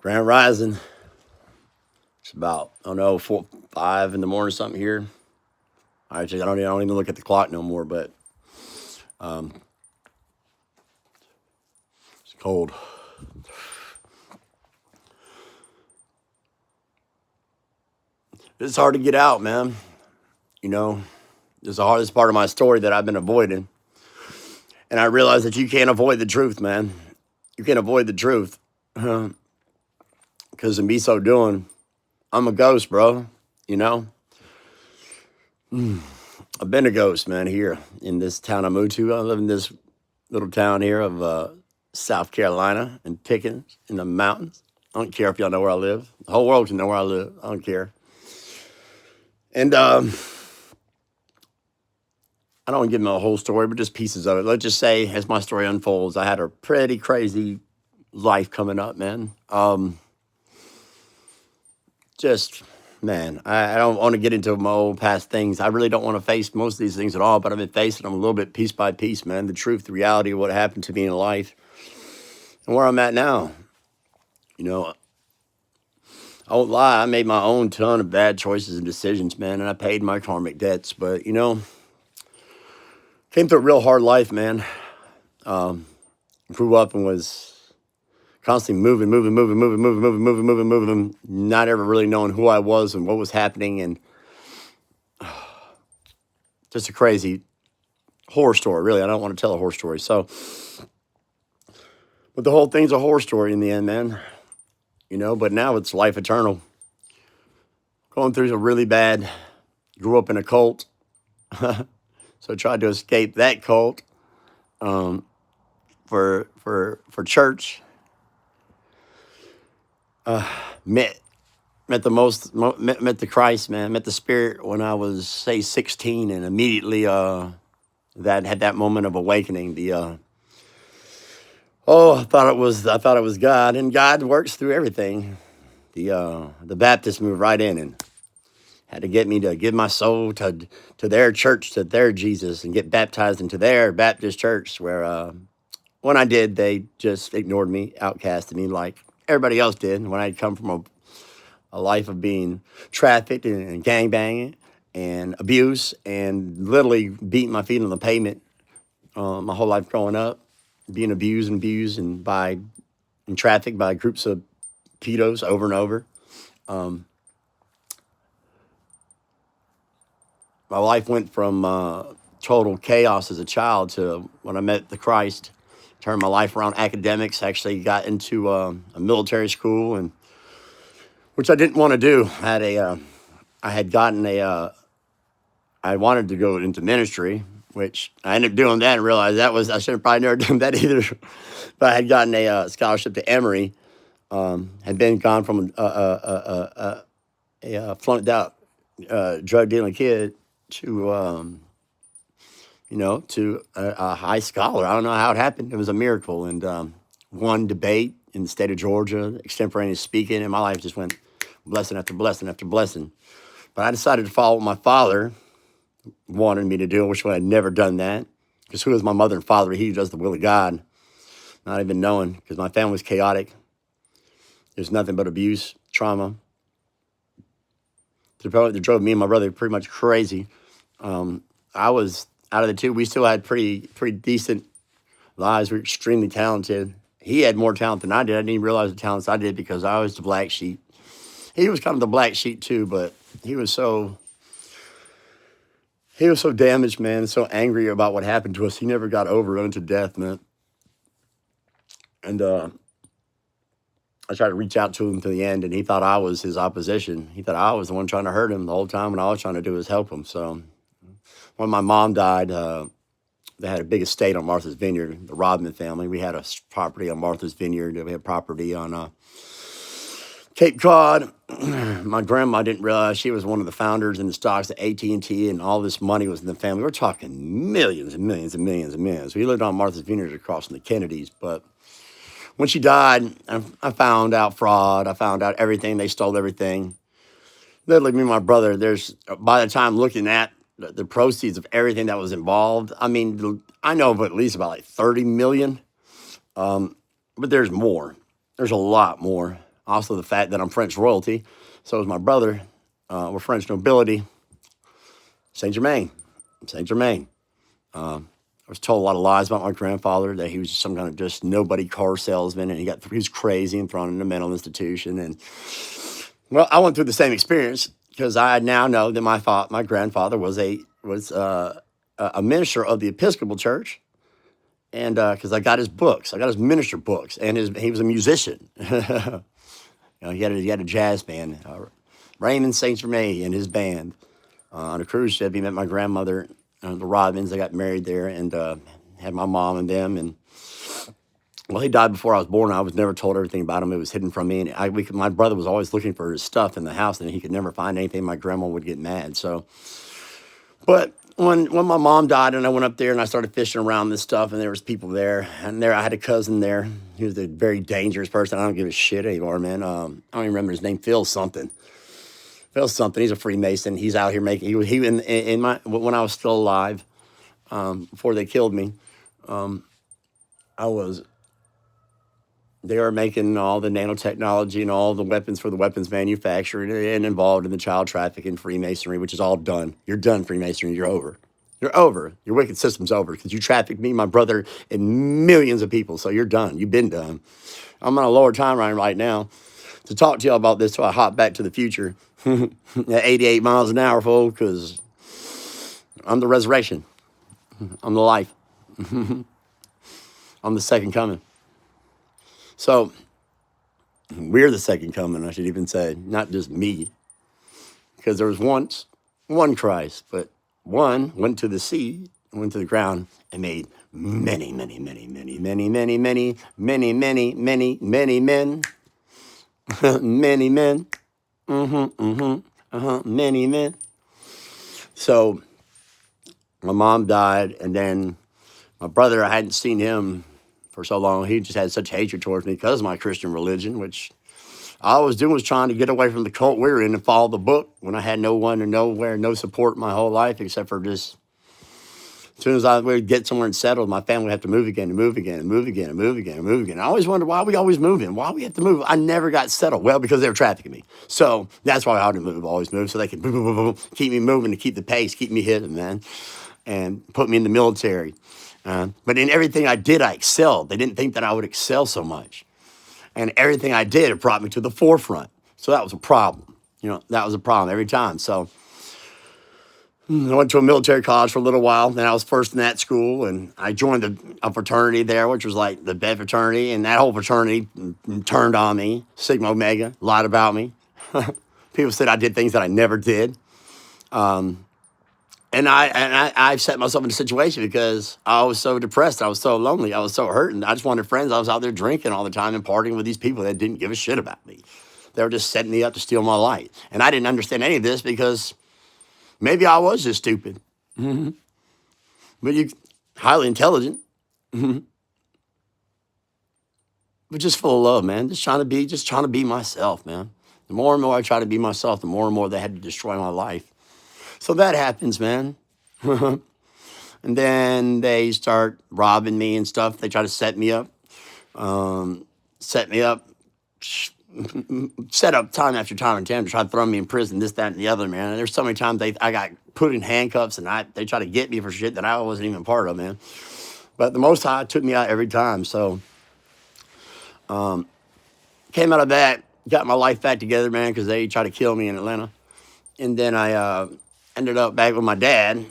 Grand Rising. It's about, I don't know, 4, 5 in the morning or something here. Actually, I don't even look at the clock no more, but um, it's cold. It's hard to get out, man. You know, it's the hardest part of my story that I've been avoiding. And I realize that you can't avoid the truth, man. You can't avoid the truth. Because in me so doing, I'm a ghost, bro. You know? I've been a ghost, man, here in this town I moved to. I live in this little town here of South Carolina in Pickens in the mountains. I don't care if y'all know where I live. The whole world can know where I live. I don't care. And I don't want to give them a whole story, but just pieces of it. Let's just say, as my story unfolds, I had a pretty crazy life coming up, man. Man, I don't want to get into my old past things. I really don't want to face most of these things at all, but I've been facing them a little bit piece by piece, man. The truth, the reality of what happened to me in life and where I'm at now. You know, I won't lie, I made my own ton of bad choices and decisions, man, and I paid my karmic debts. But, came through a real hard life, man. Grew up and was constantly moving, not ever really knowing who I was and what was happening, and just a crazy horror story, really. I don't want to tell a horror story. So, but the whole thing's a horror story in the end, man. But now it's life eternal. Going through a really bad, grew up in a cult. So I tried to escape that cult for church. Met the Christ, man. Met the Spirit when I was, say, 16, and immediately that had that moment of awakening. I thought it was God, and God works through everything. The Baptist moved right in and had to get me to give my soul to their church, to their Jesus, and get baptized into their Baptist church, where when I did, they just ignored me, outcasted me like everybody else did. When I'd come from a life of being trafficked and gangbanging and abuse and literally beating my feet on the pavement my whole life growing up, being abused and trafficked by groups of pedos over and over. My life went from total chaos as a child to when I met the Christ, turned my life around. Academics, actually got into a military school, and which I didn't want to do. I wanted to go into ministry, which I ended up doing that and realized I should have probably never done that either. But I had gotten a scholarship to Emory, had been gone from a flunked out drug dealing kid to a high scholar. I don't know how it happened. It was a miracle, and won debate in the state of Georgia, extemporaneous speaking, and my life just went blessing after blessing after blessing. But I decided to follow what my father wanted me to do, which I had never done that. Because who is my mother and father? He who does the will of God. Not even knowing, because my family was chaotic. There's nothing but abuse, trauma. That drove me and my brother pretty much crazy. I was, out of the two, we still had pretty decent lives. We were extremely talented. He had more talent than I did. I didn't even realize the talents I did because I was the black sheep. He was kind of the black sheep too, but he was so damaged, man, so angry about what happened to us. He never got over it unto death, man. And I tried to reach out to him to the end, and he thought I was his opposition. He thought I was the one trying to hurt him the whole time, and all I was trying to do was help him. So when my mom died, they had a big estate on Martha's Vineyard, the Rodman family. We had a property on Martha's Vineyard. We had property on Cape Cod. My grandma didn't realize she was one of the founders in the stocks at AT&T, and all this money was in the family. We're talking millions and millions and millions and millions. We lived on Martha's Vineyard across from the Kennedys, but when she died, I found out fraud. I found out everything. They stole everything. Literally, me and my brother, by the time looking at the proceeds of everything that was involved, I mean, I know of at least about like 30 million, but there's more. There's a lot more. Also, the fact that I'm French royalty. So is my brother. We're French nobility. Saint Germain. Saint Germain. I was told a lot of lies about my grandfather, that he was some kind of just nobody car salesman, and he was crazy and thrown in a mental institution. And well, I went through the same experience because I now know that my grandfather was a minister of the Episcopal Church, and because I got his books, I got his minister books, and he was a musician. He had a jazz band, Raymond Saint Germain and his band. On a cruise ship, he met my grandmother, the Rodmans. They got married there, and had my mom and them. And well, he died before I was born. I was never told everything about him. It was hidden from me. And my brother was always looking for his stuff in the house, and he could never find anything. My grandma would get mad. So, but when my mom died, and I went up there and I started fishing around this stuff, and there was people there, and I had a cousin there. He was a very dangerous person. I don't give a shit anymore, man. I don't even remember his name. Phil something. He's a Freemason. He's out here making. When I was still alive, before they killed me, they were making all the nanotechnology and all the weapons for the weapons manufacturer, and involved in the child trafficking, Freemasonry, which is all done. You're done, Freemasonry. You're over. You're over. Your wicked system's over because you trafficked me, my brother, and millions of people. So you're done. You've been done. I'm on a lower timeline right now to talk to y'all about this, so I hop back to the future at 88 miles an hour, folks, because I'm the resurrection. I'm the life. I'm the second coming. So we're the second coming, I should even say, not just me, because there was once one Christ, but one went to the sea, went to the ground, and made many, many, many, many, many, many, many, many, many, many, many men. Many men. Many men. So my mom died, and then my brother, I hadn't seen him for so long. He just had such hatred towards me because of my Christian religion, which all I was doing was trying to get away from the cult we were in and follow the book when I had no one or nowhere, no support my whole life, except for just as soon as I would get somewhere and settled, my family would have to move again and move again and move again and move again and move again. I always wondered why we always moving, why we have to move. I never got settled. Well, because they were trafficking me. So that's why I had to move, always move, so they could keep me moving, to keep the pace, keep me hitting, man, and put me in the military. But in everything I did, I excelled. They didn't think that I would excel so much. And everything I did, it brought me to the forefront. So that was a problem. That was a problem every time. So I went to a military college for a little while. Then I was first in that school, and I joined a fraternity there, which was like the Bed fraternity. And that whole fraternity turned on me. Sigma Omega lied about me. People said I did things that I never did. And I set myself in a situation because I was so depressed. I was so lonely. I was so hurting. I just wanted friends. I was out there drinking all the time and partying with these people that didn't give a shit about me. They were just setting me up to steal my light. And I didn't understand any of this because maybe I was just stupid. But highly intelligent. But just full of love, man. Just trying to be myself, man. The more and more I try to be myself, the more and more they had to destroy my life. So that happens, man. And then they start robbing me and stuff. They try to set me up. Set up time after time and time to try to throw me in prison, this, that, and the other, man. And there's so many times I got put in handcuffs, and they try to get me for shit that I wasn't even part of, man. But the Most High took me out every time. So came out of that, got my life back together, man, because they tried to kill me in Atlanta. And then I ended up back with my dad.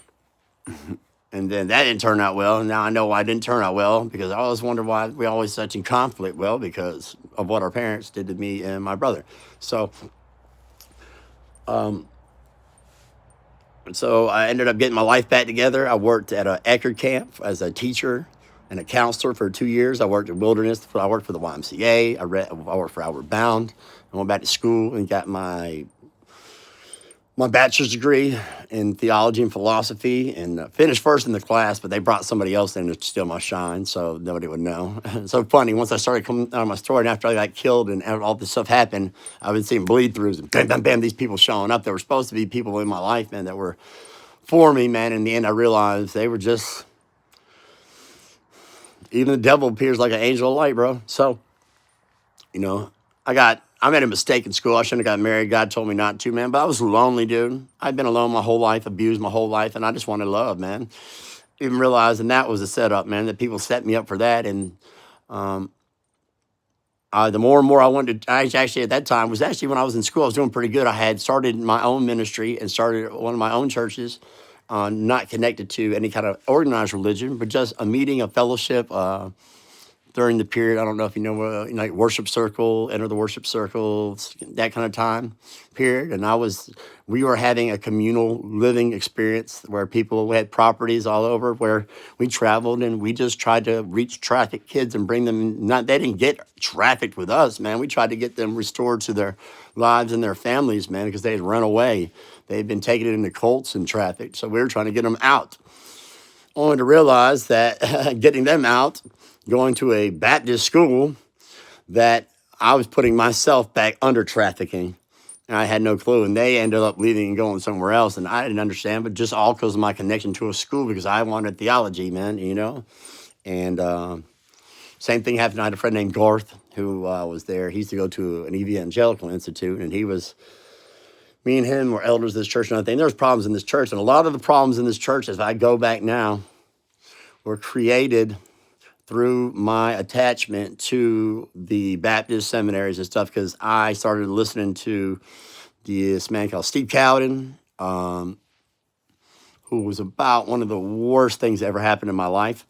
And then that didn't turn out well. And now I know why it didn't turn out well, because I always wonder why we always such in conflict. Well, because of what our parents did to me and my brother. So I ended up getting my life back together. I worked at an Eckerd camp as a teacher and a counselor for 2 years. I worked at Wilderness. I worked for the YMCA. I worked for Outward Bound. I went back to school and got my bachelor's degree in theology and philosophy, and finished first in the class, but they brought somebody else in to steal my shine, so nobody would know. It's so funny, once I started coming out of my story, and after I got killed and all this stuff happened, I've been seeing bleed-throughs, and bam, bam, bam, these people showing up. There were supposed to be people in my life, man, that were for me, man. In the end, I realized they were just, even the devil appears like an angel of light, bro. So, I made a mistake in school. I shouldn't have got married. God told me not to, man. But I was lonely, dude. I'd been alone my whole life, abused my whole life, and I just wanted love, man. Even realizing that was a setup, man, that people set me up for that. And um, the more and more I wanted to, I actually at that time was actually when I was in school, I was doing pretty good. I had started my own ministry and started one of my own churches, not connected to any kind of organized religion, but just a meeting, a fellowship. During the period, I don't know if you know, like worship circle, enter the worship circles, that kind of time period. And we were having a communal living experience where people had properties all over where we traveled and we just tried to reach trafficked kids and bring them, they didn't get trafficked with us, man. We tried to get them restored to their lives and their families, man, because they had run away. They had been taken into cults and trafficked. So we were trying to get them out. Only to realize that getting them out, going to a Baptist school, that I was putting myself back under trafficking. And I had no clue. And they ended up leaving and going somewhere else. And I didn't understand, but just all because of my connection to a school, because I wanted theology, man, you know? And same thing happened. I had a friend named Garth who was there. He used to go to an evangelical institute, and me and him were elders of this church and everything. There's problems in this church. And a lot of the problems in this church, as I go back now, were created through my attachment to the Baptist seminaries and stuff, because I started listening to this man called Steve Cowden, who was about one of the worst things that ever happened in my life,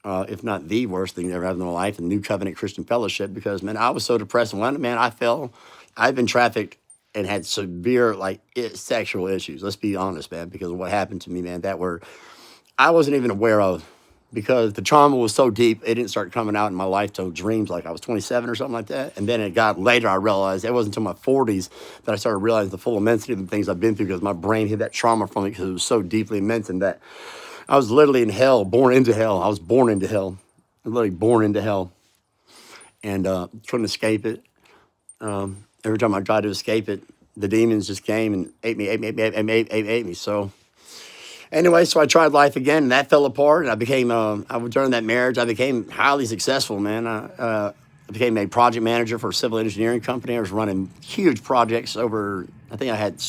if not the worst thing that ever happened in my life, in New Covenant Christian Fellowship, because, man, I was so depressed. And man, I've been trafficked and had severe, sexual issues. Let's be honest, man, because of what happened to me, man, I wasn't even aware of. Because the trauma was so deep, it didn't start coming out in my life till dreams, like I was 27 or something like that. And then it got later, I realized it wasn't until my 40s that I started realizing the full immensity of the things I've been through, because my brain hid that trauma from it because it was so deeply immense, and that I was literally in hell, born into hell. I was born into hell, literally born into hell, and couldn't escape it. Every time I tried to escape it, the demons just came and ate me. So anyway, so I tried life again, and that fell apart. And I became, during that marriage, I became highly successful, man. I became a project manager for a civil engineering company. I was running huge projects over, I think I had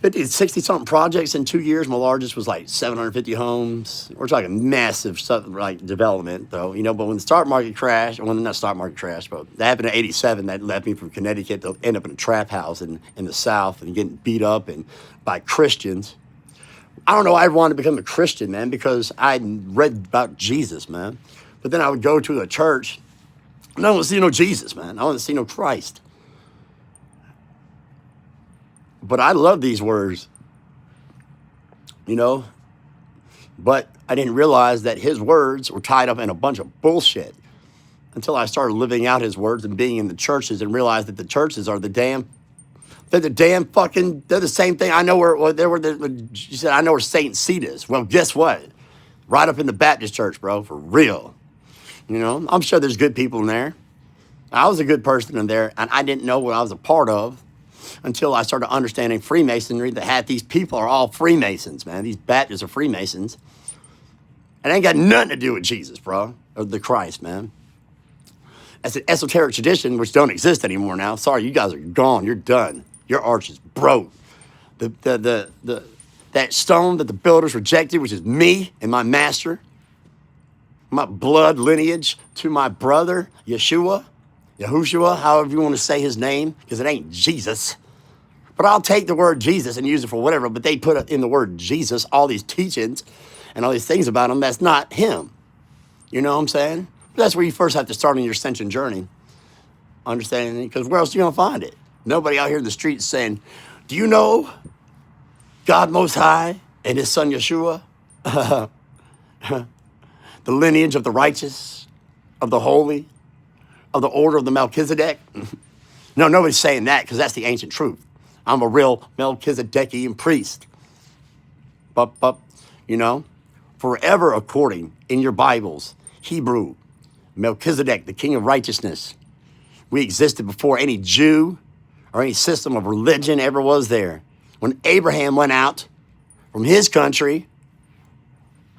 50 to 60 something projects in 2 years. My largest was like 750 homes. We're talking massive stuff, like development though, you know, but when the stock market crashed, well, not stock market crashed, but that happened in 87. That left me from Connecticut to end up in a trap house in the South and getting beat up and by Christians. I don't know. I wanted to become a Christian, man, because I read about Jesus, man. But then I would go to a church and I don't see no Jesus, man. I don't see no Christ. But I love these words, you know, but I didn't realize that his words were tied up in a bunch of bullshit until I started living out his words and being in the churches and realized that the churches are they're the same thing. I know you said, I know where Satan's seat is. Well, guess what? Right up in the Baptist church, bro, for real. You know, I'm sure there's good people in there. I was a good person in there, and I didn't know what I was a part of until I started understanding Freemasonry, that half these people are all Freemasons, man. These Baptists are Freemasons. And it ain't got nothing to do with Jesus, bro, or the Christ, man. That's an esoteric tradition which don't exist anymore now. Sorry, you guys are gone. You're done. Your arch is broke. That stone that the builders rejected, which is me and my master, my blood lineage to my brother, Yahushua, however you want to say his name, because it ain't Jesus. But I'll take the word Jesus and use it for whatever, but they put in the word Jesus all these teachings and all these things about him that's not him. You know what I'm saying? But that's where you first have to start on your ascension journey. Understanding it, because where else are you going to find it? Nobody out here in the streets saying, do you know God Most High and his son Yeshua? The lineage of the righteous, of the holy, of the order of the Melchizedek? No, nobody's saying that, because that's the ancient truth. I'm a real Melchizedekian priest. But, you know, forever according in your Bibles, Hebrew, Melchizedek, the king of righteousness. We existed before any Jew or any system of religion ever was there. When Abraham went out from his country,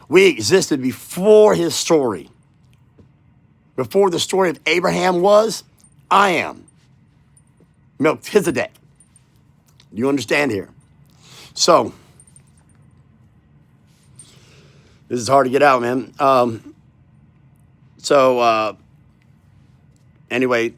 we existed before his story. Before the story of Abraham was, I am Melchizedek. Do you understand here? So, this is hard to get out, man. Anyway,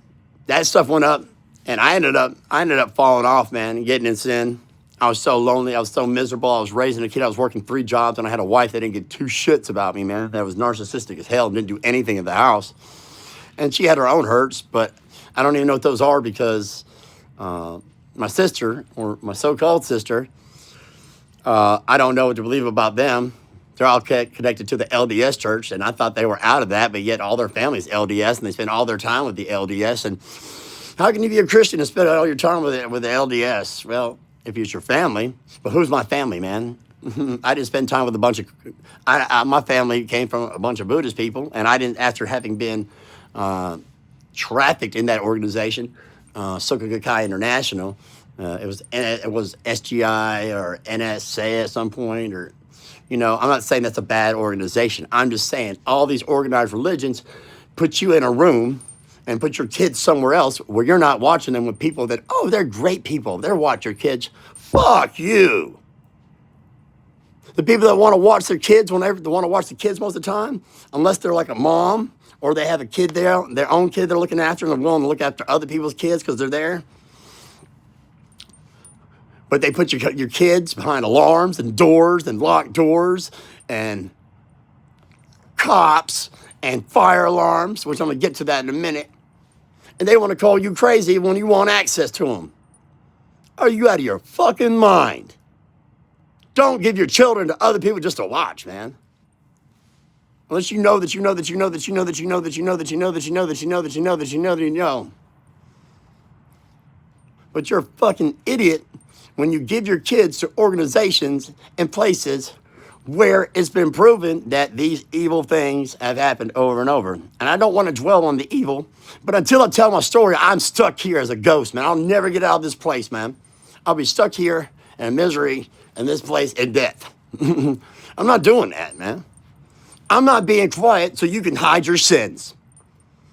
that stuff went up, and I ended up falling off, man, and getting in sin. I was so lonely. I was so miserable. I was raising a kid. I was working 3 jobs, and I had a wife that didn't give 2 shits about me, man. That was narcissistic as hell and didn't do anything in the house. And she had her own hurts, but I don't even know what those are because my sister, or my so-called sister, I don't know what to believe about them. They're all connected to the LDS church, and I thought they were out of that, but yet all their family's LDS, and they spend all their time with the LDS. And how can you be a Christian and spend all your time with the LDS? Well, if it's your family, but who's my family, man? I didn't spend time with a bunch of, my family came from a bunch of Buddhist people, and I didn't, after having been trafficked in that organization, Soka Gakkai International, it was SGI or NSA at some point, or, I'm not saying that's a bad organization. I'm just saying all these organized religions put you in a room and put your kids somewhere else where you're not watching them with people that, oh, they're great people. They're watch your kids. Fuck you. The people that want to watch their kids, whenever they want to watch the kids most of the time, unless they're like a mom or they have a kid there, their own kid they're looking after, and they're willing to look after other people's kids because they're there. But they put your kids behind alarms and doors and locked doors and cops and fire alarms, which I'm going to get to that in a minute. And they want to call you crazy when you want access to them. Are you out of your fucking mind? Don't give your children to other people just to watch, man. Unless you know that you know that you know that you know that you know that you know that you know that you know that you know that you know that you know that you know. But you're a fucking idiot when you give your kids to organizations and places where it's been proven that these evil things have happened over and over. And I don't want to dwell on the evil, but until I tell my story, I'm stuck here as a ghost, man. I'll never get out of this place, man. I'll be stuck here in misery in this place in death. I'm not doing that, man. I'm not being quiet so you can hide your sins.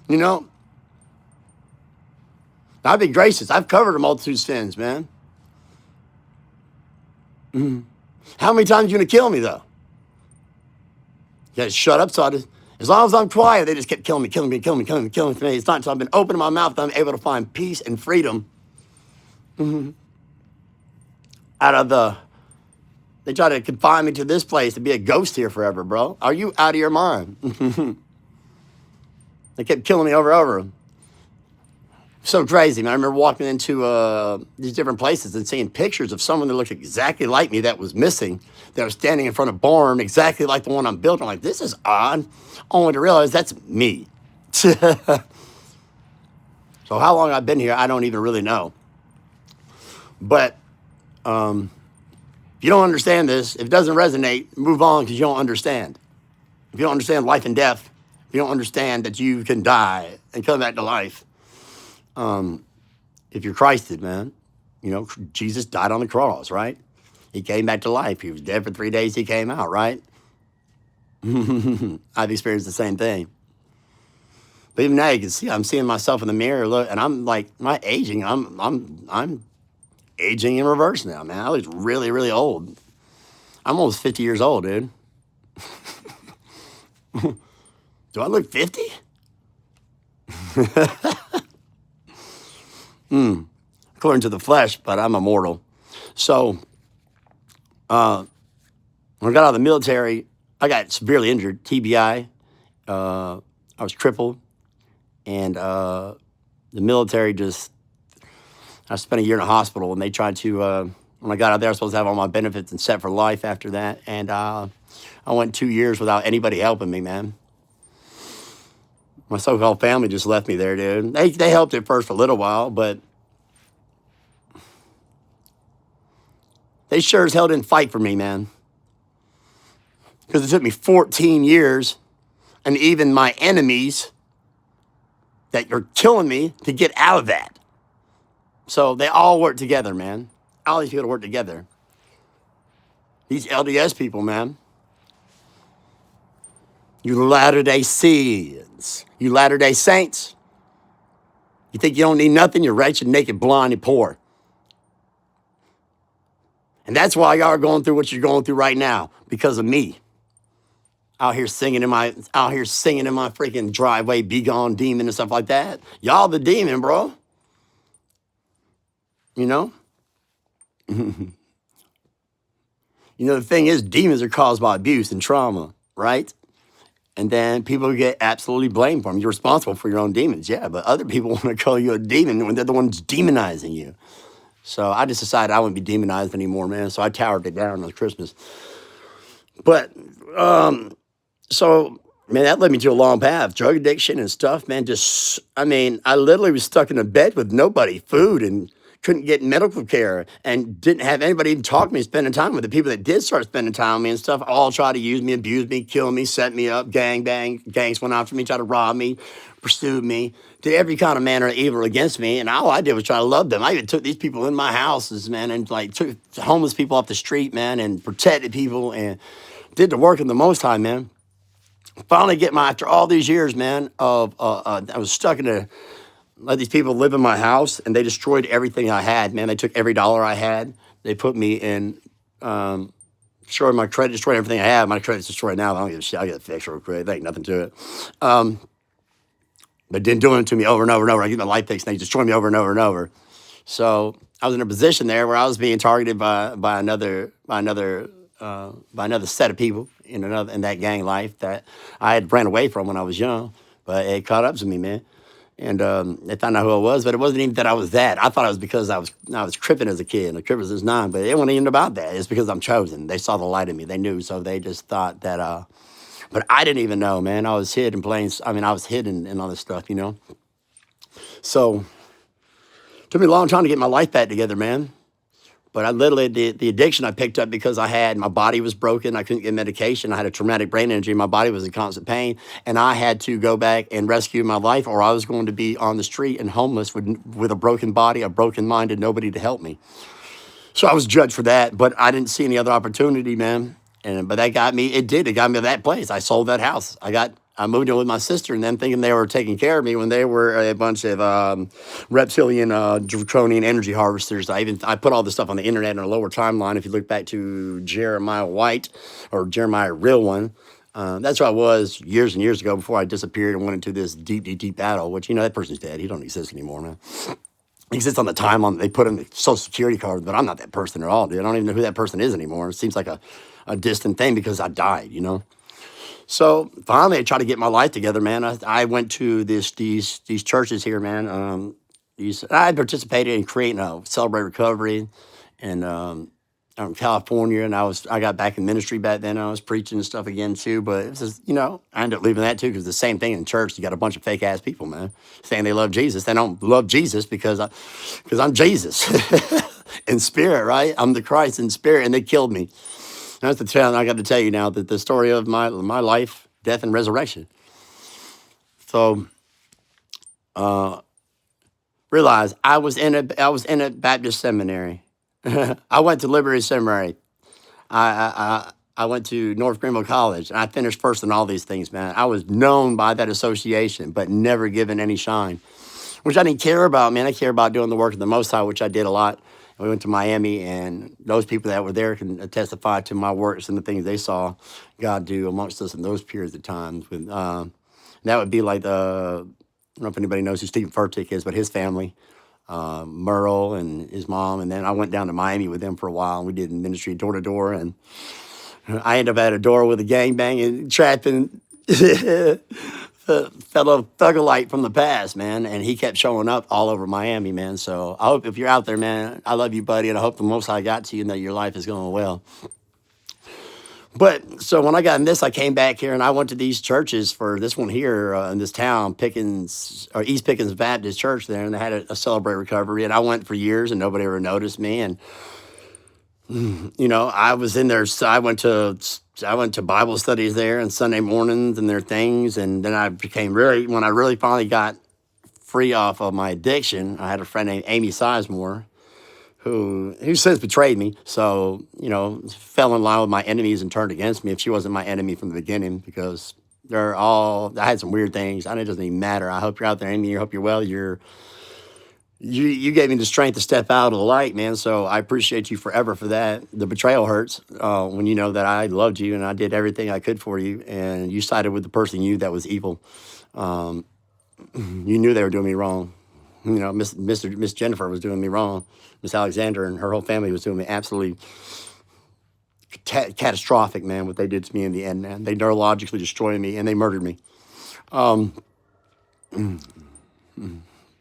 I've been gracious. I've covered a multitude of sins, man. How many times are you going to kill me, though? You got to shut up. So as long as I'm quiet, they just kept killing me. It's not until I've been opening my mouth that I'm able to find peace and freedom out of they try to confine me to this place to be a ghost here forever, bro. Are you out of your mind? They kept killing me over and over. So crazy, man. I remember walking into these different places and seeing pictures of someone that looked exactly like me that was missing, that was standing in front of a barn exactly like the one I'm built. I'm like, this is odd, only to realize that's me. So how long I've been here, I don't even really know. But if you don't understand this, if it doesn't resonate, move on because you don't understand. If you don't understand life and death, if you don't understand that you can die and come back to life, if you're Christed, man, Jesus died on the cross, right? He came back to life. He was dead for 3 days. He came out, right? I've experienced the same thing. But even now you can see, I'm seeing myself in the mirror, look, and I'm like, my aging, I'm aging in reverse now, man. I look really, really old. I'm almost 50 years old, dude. Do I look 50? According to the flesh, but I'm immortal. So, when I got out of the military, I got severely injured, TBI. I was crippled, and the military I spent a year in a hospital, and they tried to, when I got out there, I was supposed to have all my benefits and set for life after that, and I went 2 years without anybody helping me, man. My so-called family just left me there, dude. They helped at first for a little while, but they sure as hell didn't fight for me, man. Because it took me 14 years, and even my enemies that you're killing me to get out of that. So they all work together, man. All these people work together. These LDS people, man. You Latter-day Saints. You Latter-day Saints. You think you don't need nothing? You're wretched, naked, blind, and poor. And that's why y'all are going through what you're going through right now, because of me. Out here singing in my freaking driveway, be gone demon and stuff like that. Y'all the demon, bro. You know? You know, the thing is, demons are caused by abuse and trauma, right? And then people get absolutely blamed for them. You're responsible for your own demons, yeah, but other people want to call you a demon when they're the ones demonizing you. So I just decided I wouldn't be demonized anymore, man. So I towered it down on Christmas. But so, man, that led me to a long path. Drug addiction and stuff, man. I literally was stuck in a bed with nobody, food, and couldn't get medical care, and didn't have anybody even talk to me, spending time with. The people that did start spending time with me and stuff all tried to use me, abuse me, kill me, set me up, gangs went after me, tried to rob me, pursued me, did every kind of manner of evil against me, and all I did was try to love them. I even took these people in my houses, man, and like took homeless people off the street, man, and protected people, and did the work of the Most High, man. Finally after all these years, man, I was stuck in let these people live in my house, and they destroyed everything I had, man. They took every dollar I had. They put me in, destroyed my credit, destroyed everything I had. My credit's destroyed now. I don't give a shit. I get it fixed real quick. There ain't nothing to it. But then doing it to me over and over and over. I get my life fixed, and they destroy me over and over and over. So I was in a position there where I was being targeted by another set of people in that gang life that I had ran away from when I was young, but it caught up to me, man. And they found out who I was, but it wasn't even that I was that. I thought it was because I was cripping as a kid, and the crippin' is 9, but it wasn't even about that. It's because I'm chosen. They saw the light in me. They knew, so they just thought that. But I didn't even know, man. I was hid in I was hidden in all this stuff, you know. So it took me a long time to get my life back together, man. But I literally, the addiction I picked up because my body was broken. I couldn't get medication. I had a traumatic brain injury. My body was in constant pain. And I had to go back and rescue my life, or I was going to be on the street and homeless with a broken body, a broken mind, and nobody to help me. So I was judged for that, but I didn't see any other opportunity, man. But that got me, it got me to that place. I sold that house. I moved in with my sister, and them thinking they were taking care of me when they were a bunch of reptilian, draconian energy harvesters. I put all this stuff on the internet in a lower timeline. If you look back to Jeremiah White, or Jeremiah Real One, that's where I was years and years ago before I disappeared and went into this deep, deep, deep battle, which, that person's dead. He don't exist anymore, man. He exists on the timeline. They put in the social security card, but I'm not that person at all, dude. I don't even know who that person is anymore. It seems like a distant thing because I died, So finally, I tried to get my life together, man. I went to these churches here, man. I participated in creating a Celebrate Recovery, and out in California, and I got back in ministry back then. I was preaching and stuff again too, but it was just, I ended up leaving that too because the same thing in church. You got a bunch of fake ass people, man, saying they love Jesus. They don't love Jesus because I'm Jesus in spirit, right? I'm the Christ in spirit, and they killed me. That's the tale I got to tell you now, that the story of my life, death, and resurrection. So, realize I was in a Baptist seminary. I went to Liberty Seminary. I went to North Greenville College, and I finished first in all these things, man. I was known by that association, but never given any shine, which I didn't care about, man. I care about doing the work of the Most High, which I did a lot. We went to Miami, and those people that were there can testify to my works and the things they saw God do amongst us in those periods of times. That would be like, I don't know if anybody knows who Stephen Furtick is, but his family, Merle and his mom. And then I went down to Miami with them for a while, and we did ministry door to door. And I ended up at a door with a gangbang and trapping fellow thuggalite from the past, man, and he kept showing up all over Miami, man. So I hope if you're out there, man, I love you, buddy, and I hope the Most High got to you and that your life is going well. But so when I got in this, I came back here and I went to these churches for this one here in this town, East Pickens Baptist Church there, and they had a Celebrate Recovery, and I went for years and nobody ever noticed me. And I was in there. So I went to Bible studies there and Sunday mornings and their things. And then I became when I really finally got free off of my addiction, I had a friend named Amy Sizemore who since betrayed me. So, fell in line with my enemies and turned against me if she wasn't my enemy from the beginning, because They're all, I had some weird things. It doesn't even matter. I hope you're out there, Amy. I hope you're well. You gave me the strength to step out of the light, man. So I appreciate you forever for that. The betrayal hurts when you know that I loved you and I did everything I could for you, and you sided with the person you knew that was evil. You knew they were doing me wrong. You know, Miss Jennifer was doing me wrong. Miss Alexander and her whole family was doing me absolutely catastrophic, man. What they did to me in the end, man. They neurologically destroyed me and they murdered me.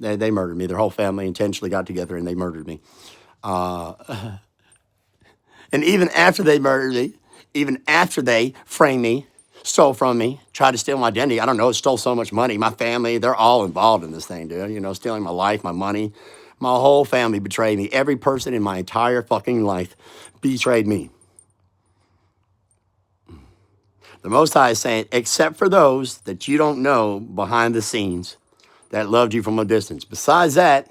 They murdered me. Their whole family intentionally got together and they murdered me. And even after they murdered me, even after they framed me, stole from me, tried to steal my identity, I don't know, stole so much money. My family, they're all involved in this thing, dude. You know, stealing my life, my money. My whole family betrayed me. Every person in my entire fucking life betrayed me. The Most High is saying, except for those that you don't know behind the scenes that loved you from a distance. Besides that,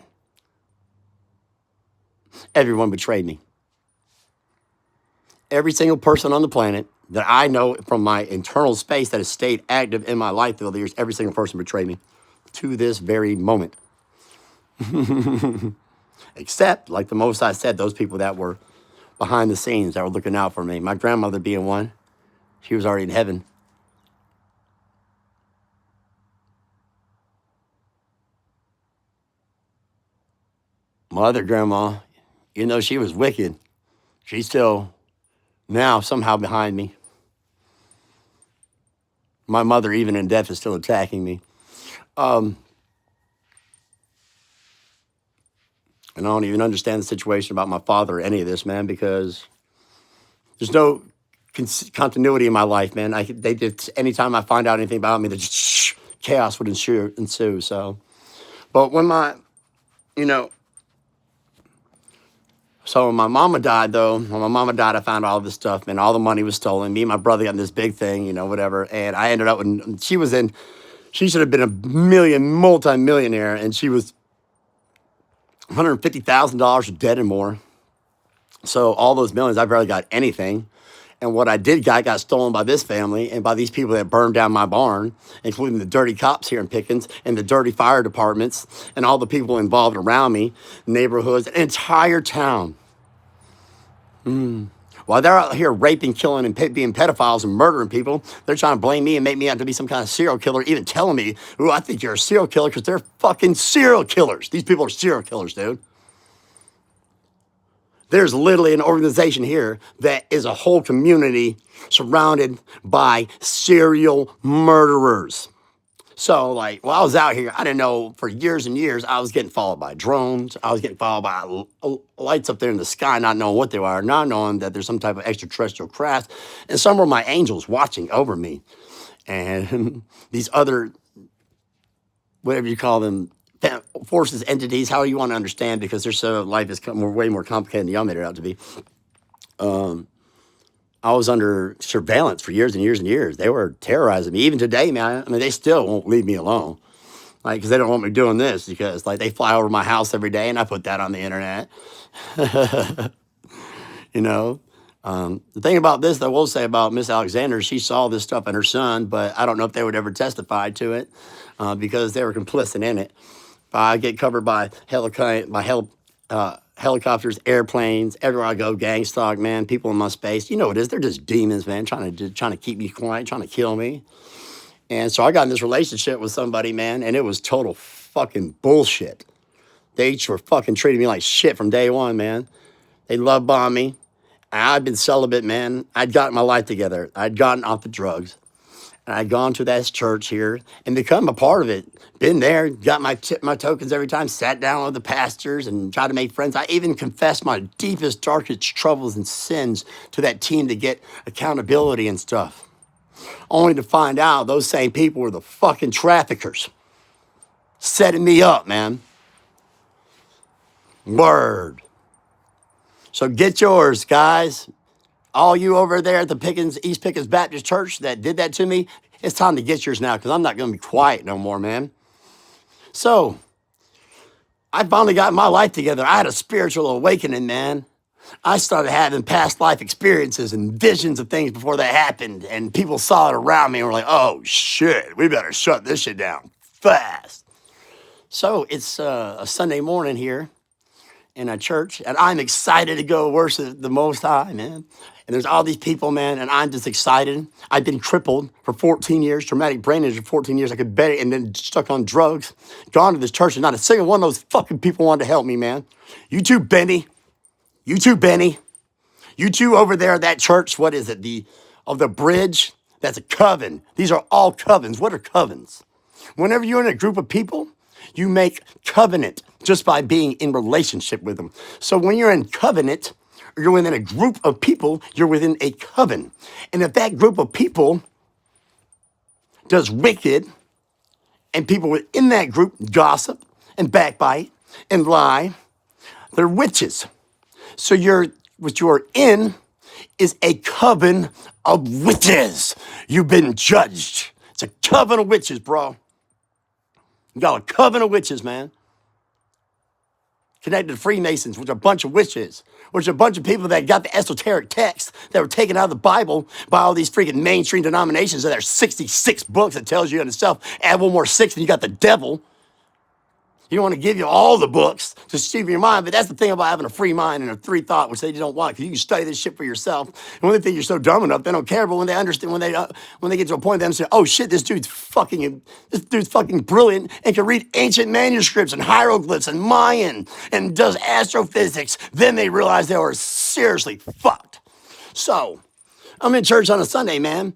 everyone betrayed me. Every single person on the planet that I know from my internal space that has stayed active in my life through the years, every single person betrayed me to this very moment. Except, like the Most High said, those people that were behind the scenes, that were looking out for me. My grandmother being one. She was already in heaven. My other grandma, even though she was wicked, she's still now somehow behind me. My mother, even in death, is still attacking me. And I don't even understand the situation about my father or any of this, man, because there's no continuity in my life, man. They did, anytime I find out anything about me, just chaos would ensue. So, but when so when my mama died, though, when my mama died, I found all this stuff, man. All the money was stolen. Me and my brother got in this big thing, whatever. And I ended up with, she should have been a multi-millionaire, and she was $150,000 dead and more. So all those millions, I barely got anything. And what I did got stolen by this family and by these people that burned down my barn, including the dirty cops here in Pickens and the dirty fire departments and all the people involved around me, neighborhoods, an entire town. While they're out here raping, killing, and being pedophiles and murdering people, they're trying to blame me and make me out to be some kind of serial killer, even telling me, ooh, I think you're a serial killer, because they're fucking serial killers. These people are serial killers, dude. There's literally an organization here that is a whole community surrounded by serial murderers. So, like, while I was out here, I didn't know for years and years, I was getting followed by drones. I was getting followed by lights up there in the sky, not knowing what they are, not knowing that there's some type of extraterrestrial craft. And some were my angels watching over me. And these other, whatever you call them, forces, entities, how you want to understand, because life is way more complicated than y'all made it out to be. I was under surveillance for years and years and years. They were terrorizing me. Even today, man, I mean, they still won't leave me alone. Like, because they don't want me doing this, because, like, they fly over my house every day, and I put that on the internet. The thing about this that I will say about Miss Alexander, she saw this stuff and her son, but I don't know if they would ever testify to it because they were complicit in it. I get covered by helicopters, airplanes, everywhere I go, gang stalk, man, people in my space. You know what it is. They're just demons, man, trying to keep me quiet, trying to kill me. And so I got in this relationship with somebody, man, and it was total fucking bullshit. They each were fucking treating me like shit from day one, man. They love bombed me. I'd been celibate, man. I'd gotten my life together. I'd gotten off the drugs. And I'd gone to that church here and become a part of it. Been there, got my tokens every time, sat down with the pastors and tried to make friends. I even confessed my deepest, darkest troubles and sins to that team to get accountability and stuff. Only to find out those same people were the fucking traffickers. Setting me up, man. Word. So get yours, guys. All you over there at the East Pickens Baptist Church that did that to me, it's time to get yours now, because I'm not going to be quiet no more, man. So I finally got my life together. I had a spiritual awakening, man. I started having past life experiences and visions of things before that happened. And people saw it around me and were like, oh shit, we better shut this shit down fast. So it's a Sunday morning here in a church, and I'm excited to go worship the Most High, man. And there's all these people, man, and I'm just excited. I've been crippled for 14 years, traumatic brain injury for 14 years. I could bet it, and then stuck on drugs. Gone to this church, and not a single one of those fucking people wanted to help me, man. You too, Benny. You too, Benny. You two over there at that church, what is it? Of the bridge? That's a coven. These are all covens. What are covens? Whenever you're in a group of people, you make covenant just by being in relationship with them. So when you're in covenant, or you're within a group of people, you're within a coven. And if that group of people does wicked, and people within that group gossip and backbite and lie, they're witches. So what you're in is a coven of witches. You've been judged. It's a coven of witches, bro. You got a coven of witches, man. Connected to Freemasons, which are a bunch of witches, which are a bunch of people that got the esoteric texts that were taken out of the Bible by all these freaking mainstream denominations. And there's 66 books that tells you on itself. Add one more 6 and you got the devil. You don't want to give you all the books to steep your mind, but that's the thing about having a free mind and a free thought, which they don't want, because you can study this shit for yourself. And when they think you're so dumb enough, they don't care. But when they understand, when they get to a point, they understand, oh shit, this dude's fucking brilliant and can read ancient manuscripts and hieroglyphs and Mayan and does astrophysics. Then they realize they were seriously fucked. So I'm in church on a Sunday, man.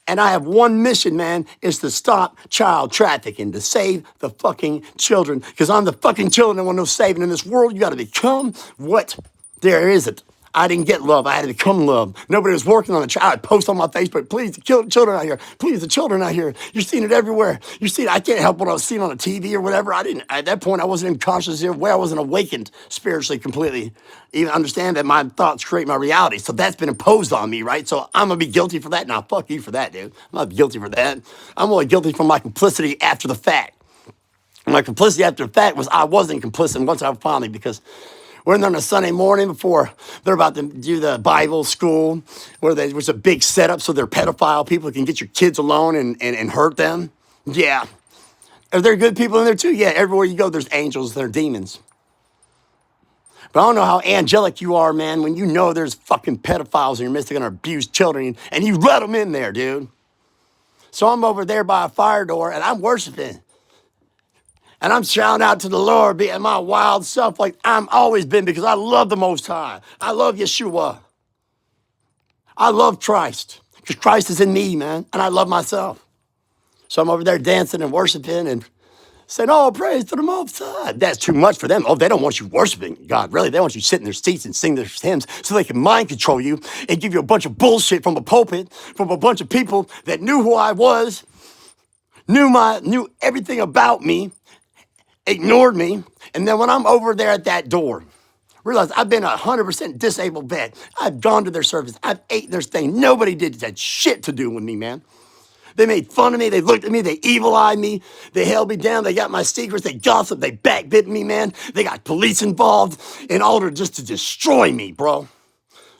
And I have one mission, man, is to stop child trafficking, to save the fucking children. Because I'm the fucking children that want no saving in this world. You got to become what there isn't. I didn't get love. I had to become love. Nobody was working on the child. I'd post on my Facebook, please, the children out here. Please, the children out here. You're seeing it everywhere. You're seeing it. I can't help what I was seeing on the TV or whatever. At that point, I wasn't even conscious of where I wasn't awakened spiritually completely. Even understand that my thoughts create my reality. So that's been imposed on me, right? So I'm going to be guilty for that. Nah, fuck you for that, dude. I'm not guilty for that. I'm only guilty for my complicity after the fact. My complicity after the fact was I wasn't complicit once I finally, because we're in there on a Sunday morning before they're about to do the Bible school, which a big setup so they're pedophile people can get your kids alone and hurt them. Yeah. Are there good people in there too? Yeah, everywhere you go, there's angels, there are demons. But I don't know how angelic you are, man, when you know there's fucking pedophiles in your midst that are going to abuse children, and you let them in there, dude. So I'm over there by a fire door, and I'm worshiping. And I'm shouting out to the Lord, being my wild self like I'm always been, because I love the Most High. I love Yeshua. I love Christ, because Christ is in me, man, and I love myself. So I'm over there dancing and worshiping and saying, oh, praise to the Most High. That's too much for them. Oh, they don't want you worshiping God, really. They want you to sit in their seats and sing their hymns so they can mind control you and give you a bunch of bullshit from a pulpit, from a bunch of people that knew who I was, knew everything about me, ignored me. And then when I'm over there at that door, realize I've been 100% disabled vet. I've gone to their service. I've ate their thing. Nobody had shit to do with me, man. They made fun of me. They looked at me. They evil-eyed me. They held me down. They got my secrets. They gossiped. They backbit me, man. They got police involved in order just to destroy me, bro.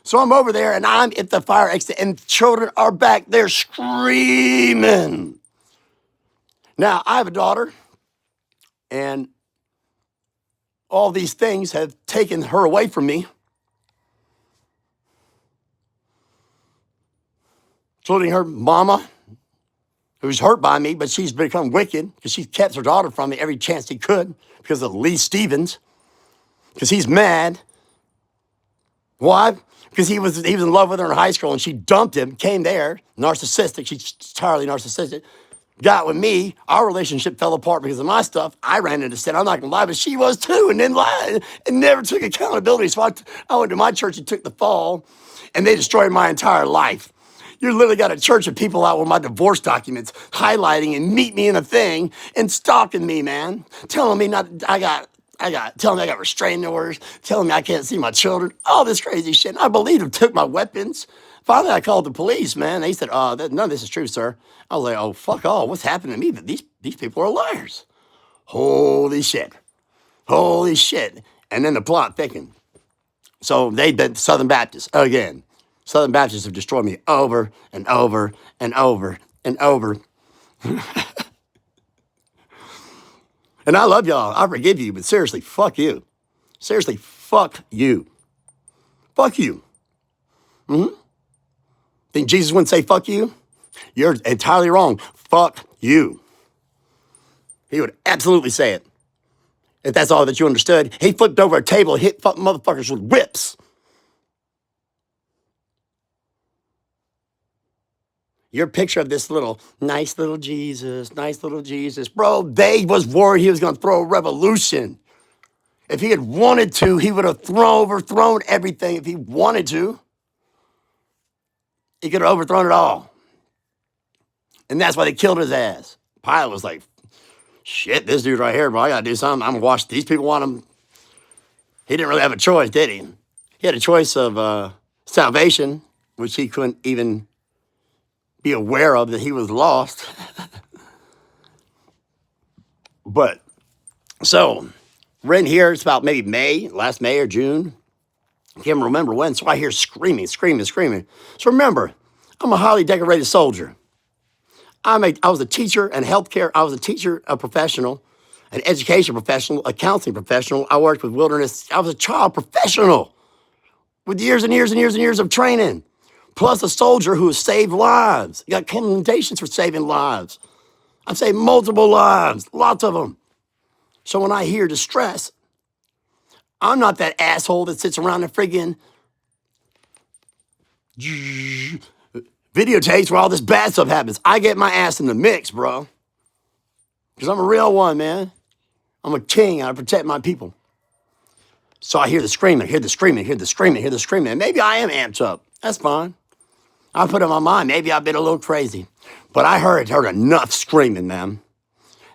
So I'm over there, and I'm at the fire exit, and children are back there screaming. Now, I have a daughter, and all these things have taken her away from me, including her mama, who's hurt by me, but she's become wicked because she kept her daughter from me every chance he could because of Lee Stevens, because he's mad. Why? Because he was in love with her in high school, and she dumped him, came there, narcissistic. She's entirely narcissistic. Got with me. Our relationship fell apart because of my stuff. I ran into sin. I'm not going to lie, but she was too, and then lied and never took accountability. So I went to my church and took the fall, and they destroyed my entire life. You literally got a church of people out with my divorce documents highlighting and meet me in a thing and stalking me, man. Telling me telling me I got restraining orders, telling me I can't see my children, all this crazy shit. And I believed them, took my weapons. Finally, I called the police, man. They said, none of this is true, sir. I was like, oh, fuck all. What's happening to me? But these people are liars. Holy shit. Holy shit. And then the plot thickened. So they've been Southern Baptists again. Southern Baptists have destroyed me over and over and over and over. And I love y'all. I forgive you, but seriously, fuck you. Seriously, fuck you. Fuck you. Think Jesus wouldn't say fuck you? You're entirely wrong. Fuck you. He would absolutely say it. If that's all that you understood, he flipped over a table and hit fucking motherfuckers with whips. Your picture of this nice little Jesus. Bro, they was worried he was going to throw a revolution. If he had wanted to, he would have overthrown everything if he wanted to. He could have overthrown it all. And that's why they killed his ass. Pilate was like, shit, this dude right here, bro, I got to do something. I'm going to watch. These people want him. He didn't really have a choice, did he? He had a choice of salvation, which he couldn't even be aware of that he was lost. But, so, we're in here. It's about maybe last May or June. I can't remember when. So I hear screaming. So remember, I'm a highly decorated soldier. I was a teacher and healthcare. I was a teacher, a professional, an education professional, a counseling professional. I worked with wilderness. I was a child professional with years and years and years and years of training. Plus a soldier who has saved lives. You got commendations for saving lives. I've saved multiple lives, lots of them. So when I hear distress, I'm not that asshole that sits around and friggin' videotapes where all this bad stuff happens. I get my ass in the mix, bro. Because I'm a real one, man. I'm a king. I protect my people. So I hear the screaming, And maybe I am amped up. That's fine. I put it in my mind. Maybe I've been a little crazy. But I heard enough screaming, man.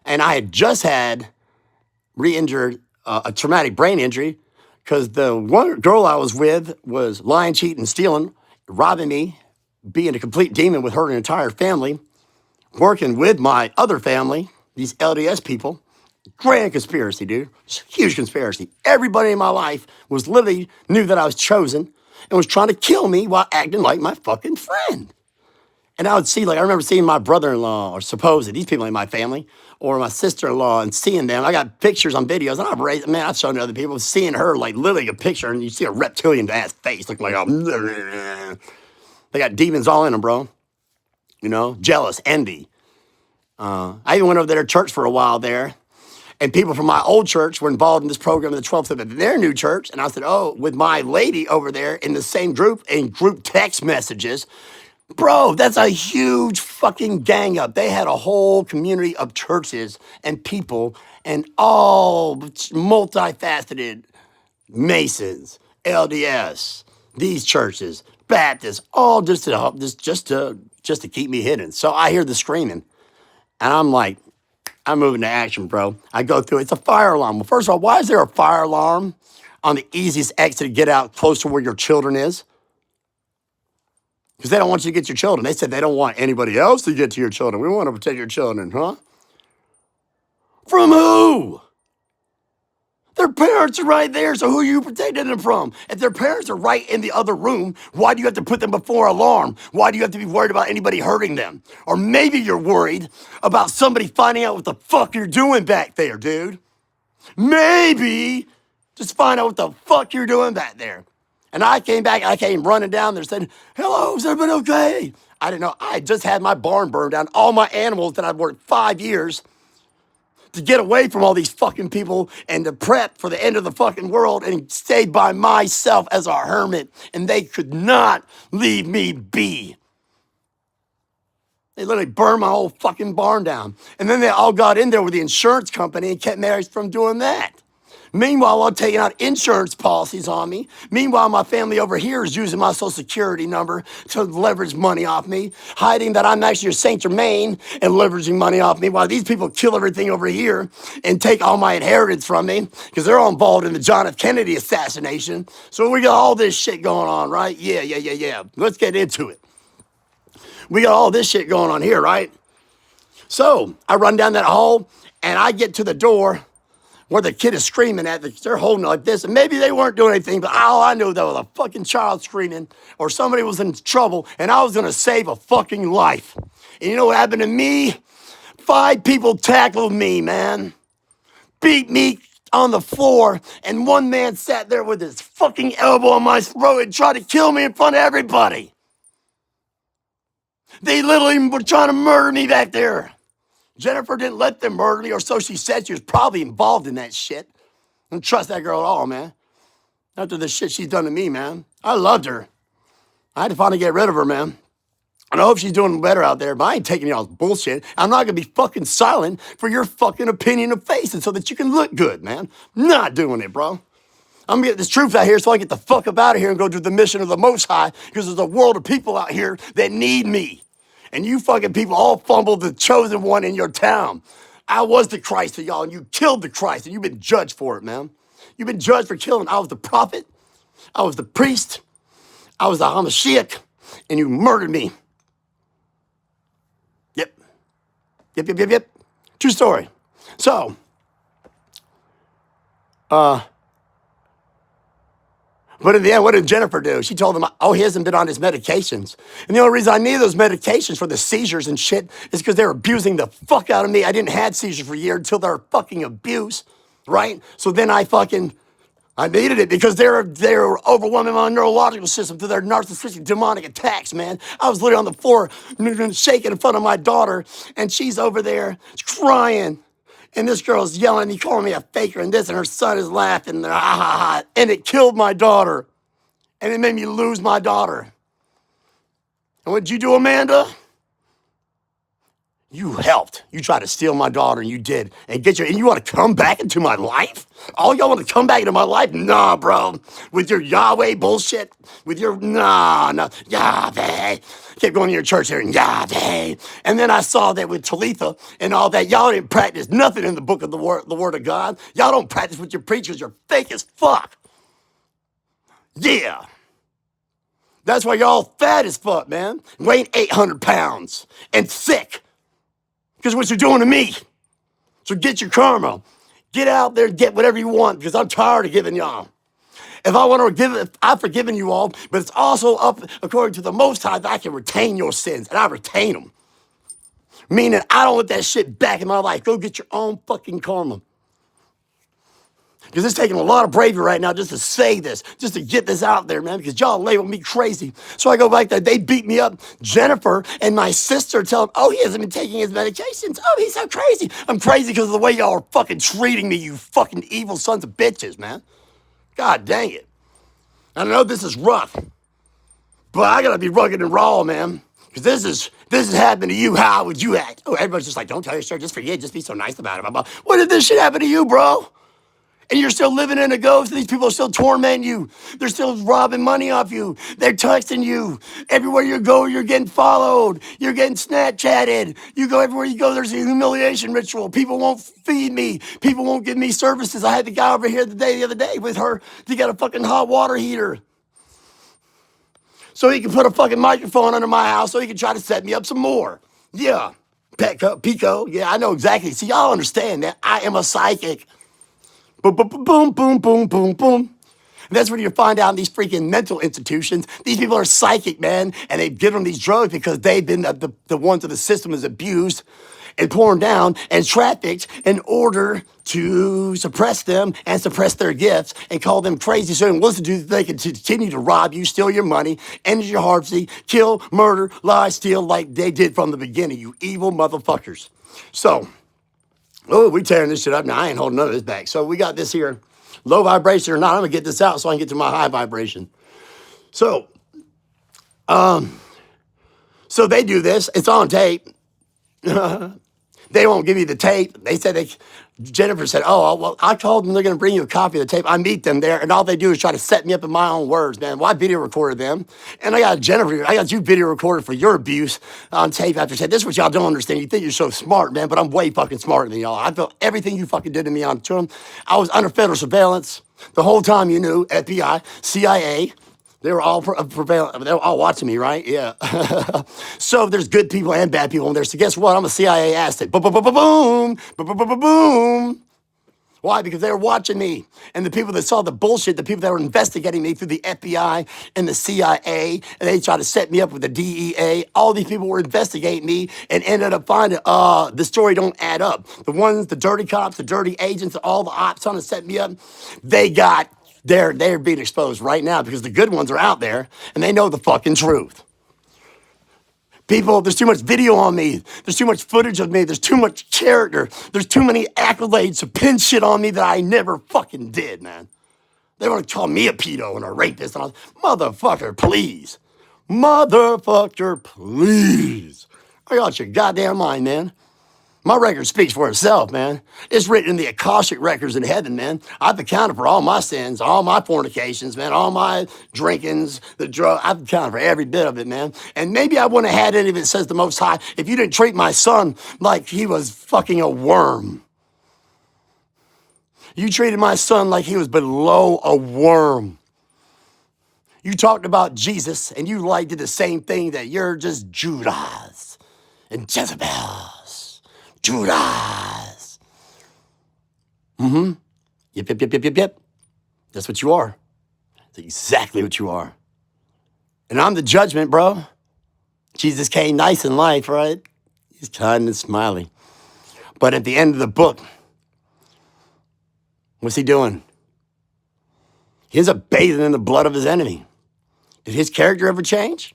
And I had just had re-injured, a traumatic brain injury, because the one girl I was with was lying, cheating, stealing, robbing me, being a complete demon with her entire family, working with my other family, these LDS people. Grand conspiracy, dude. Huge conspiracy. Everybody in my life was literally knew that I was chosen and was trying to kill me while acting like my fucking friend. And I would see, I remember seeing my brother-in-law, or these people in my family, or my sister-in-law, and seeing them. I got pictures on videos, and I've shown to other people, seeing her, literally a picture, and you see a reptilian-ass face, looking like, they got demons all in them, bro. Jealous, envy. I even went over to their church for a while there, and people from my old church were involved in this program in the 12th of their new church, and I said, with my lady over there in the same group, in group text messages. Bro, that's a huge fucking gang up. They had a whole community of churches and people and all multifaceted Masons, LDS, these churches, Baptists, all just to keep me hidden. So I hear the screaming, and I'm like, I'm moving to action, bro. I go through. It's a fire alarm. Well, first of all, why is there a fire alarm on the easiest exit to get out close to where your children is? Because they don't want you to get your children. They said they don't want anybody else to get to your children. We want to protect your children, huh? From who? Their parents are right there, so who are you protecting them from? If their parents are right in the other room, why do you have to put them before alarm? Why do you have to be worried about anybody hurting them? Or maybe you're worried about somebody finding out what the fuck you're doing back there, dude. Maybe just find out what the fuck you're doing back there. And I came running down there and said, hello, is everybody okay? I didn't know. I had just had my barn burned down. All my animals that I'd worked 5 years to get away from all these fucking people and to prep for the end of the fucking world, and stayed by myself as a hermit. And they could not leave me be. They literally burned my whole fucking barn down. And then they all got in there with the insurance company and kept me from doing that. Meanwhile, I'm taking out insurance policies on me. Meanwhile, my family over here is using my social security number to leverage money off me, hiding that I'm actually a Saint Germain and leveraging money off me, while these people kill everything over here and take all my inheritance from me because they're all involved in the John F. Kennedy assassination. So we got all this shit going on, right? Yeah. Let's get into it. We got all this shit going on here, right? So I run down that hall and I get to the door where the kid is screaming at, they're holding it like this, and maybe they weren't doing anything, but all I knew there was a fucking child screaming, or somebody was in trouble, and I was gonna save a fucking life. And you know what happened to me? 5 people tackled me, man. Beat me on the floor, and one man sat there with his fucking elbow on my throat and tried to kill me in front of everybody. They literally were trying to murder me back there. Jennifer didn't let them murder me, or so she said. She was probably involved in that shit. I don't trust that girl at all, man. After the shit she's done to me, man. I loved her. I had to finally get rid of her, man. And I hope she's doing better out there, but I ain't taking y'all's bullshit. I'm not gonna be fucking silent for your fucking opinion of facing so that you can look good, man. Not doing it, bro. I'm gonna get this truth out here so I can get the fuck up out of here and go do the mission of the Most High, because there's a world of people out here that need me. And you fucking people all fumbled the chosen one in your town. I was the Christ to y'all, and you killed the Christ, and you've been judged for it, man. You've been judged for killing. I was the prophet. I was the priest. I was the Hamashiach, and you murdered me. Yep. True story. So, but in the end, what did Jennifer do? She told them, oh, he hasn't been on his medications. And the only reason I needed those medications for the seizures and shit is because they were abusing the fuck out of me. I didn't have seizures for a year until their fucking abuse, right? So then I needed it because they were overwhelming my neurological system through their narcissistic demonic attacks, man. I was literally on the floor shaking in front of my daughter, and she's over there crying. And this girl's yelling, he calling me a faker and this, and her son is laughing, and it killed my daughter. And it made me lose my daughter. And what'd you do, Amanda? You helped. You tried to steal my daughter, and you did. And you want to come back into my life? All y'all want to come back into my life? Nah, bro. With your Yahweh bullshit? With your, nah, Yahweh. Kept going to your church here, Yahweh. And then I saw that with Talitha and all that. Y'all didn't practice nothing in the book of the word of God. Y'all don't practice with your preachers. You're fake as fuck. Yeah. That's why y'all fat as fuck, man. Weighing 800 pounds and sick. Because what you're doing to me. So get your karma. Get out there and get whatever you want, because I'm tired of giving y'all. If I want to give it, I've forgiven you all, but it's also up according to the Most High that I can retain your sins, and I retain them. Meaning I don't want that shit back in my life. Go get your own fucking karma. Because it's taking a lot of bravery right now just to say this, just to get this out there, man, because y'all label me crazy. So I go back there, they beat me up. Jennifer and my sister tell him, oh, he hasn't been taking his medications. Oh, he's so crazy. I'm crazy because of the way y'all are fucking treating me, you fucking evil sons of bitches, man. God dang it. I know this is rough, but I gotta be rugged and raw, man. Because this is happening to you. How would you act? Oh, everybody's just like, don't tell your story, just forget, just be so nice about it. What if this shit happen to you, bro? And you're still living in a ghost, and these people are still tormenting you. They're still robbing money off you. They're texting you. Everywhere you go, you're getting followed. You're getting Snapchatted. You go everywhere you go, there's a humiliation ritual. People won't feed me. People won't give me services. I had the guy over here the other day with her. He got a fucking hot water heater. So he can put a fucking microphone under my house so he can try to set me up some more. Yeah. Pico. Yeah, I know exactly. See, y'all understand that I am a psychic. Boom, boom, boom, boom, boom, boom, boom. And that's when you find out in these freaking mental institutions, these people are psychic, man, and they give them these drugs because they've been the ones that the system has abused and torn down and trafficked in order to suppress them and suppress their gifts and call them crazy. So in listen to, they can continue to rob you, steal your money, end your heartbeat, kill, murder, lie, steal like they did from the beginning, you evil motherfuckers. So, oh, we tearing this shit up now. I ain't holding none of this back. So we got this here, low vibration or not. I'm gonna get this out so I can get to my high vibration. So they do this. It's on tape. They won't give you the tape. They said Jennifer said, oh, well, I told them they're going to bring you a copy of the tape. I meet them there, and all they do is try to set me up in my own words, man. Well, I video recorded them, and I got you video recorded for your abuse on tape after tape. This is what y'all don't understand. You think you're so smart, man, but I'm way fucking smarter than y'all. I felt everything you fucking did to me on term. I was under federal surveillance the whole time. You knew FBI, CIA. They were all prevalent. They were all watching me, right? Yeah. So there's good people and bad people in there. So guess what? I'm a CIA asset. Boom, boom, boom, boom, boom, boom, boom, boom, boom. Why? Because they were watching me. And the people that saw the bullshit, the people that were investigating me through the FBI and the CIA, and they tried to set me up with the DEA, all these people were investigating me and ended up finding the story don't add up. The ones, the dirty cops, the dirty agents, all the ops trying to set me up, they're being exposed right now because the good ones are out there and they know the fucking truth. People, there's too much video on me. There's too much footage of me. There's too much character. There's too many accolades to pin shit on me that I never fucking did, man. They want to call me a pedo and a rapist. And motherfucker, please. Motherfucker, please. I got your goddamn mind, man. My record speaks for itself, man. It's written in the Akashic records in heaven, man. I've accounted for all my sins, all my fornications, man, all my drinkings, the drug. I've accounted for every bit of it, man. And maybe I wouldn't have had any of it, says the Most High, if you didn't treat my son like he was fucking a worm. You treated my son like he was below a worm. You talked about Jesus, and you did the same thing that you're just Judas and Jezebel. Judas. Yep. That's what you are. That's exactly what you are. And I'm the judgment, bro. Jesus came nice in life, right? He's kind and smiley. But at the end of the book, what's he doing? He ends up bathing in the blood of his enemy. Did his character ever change?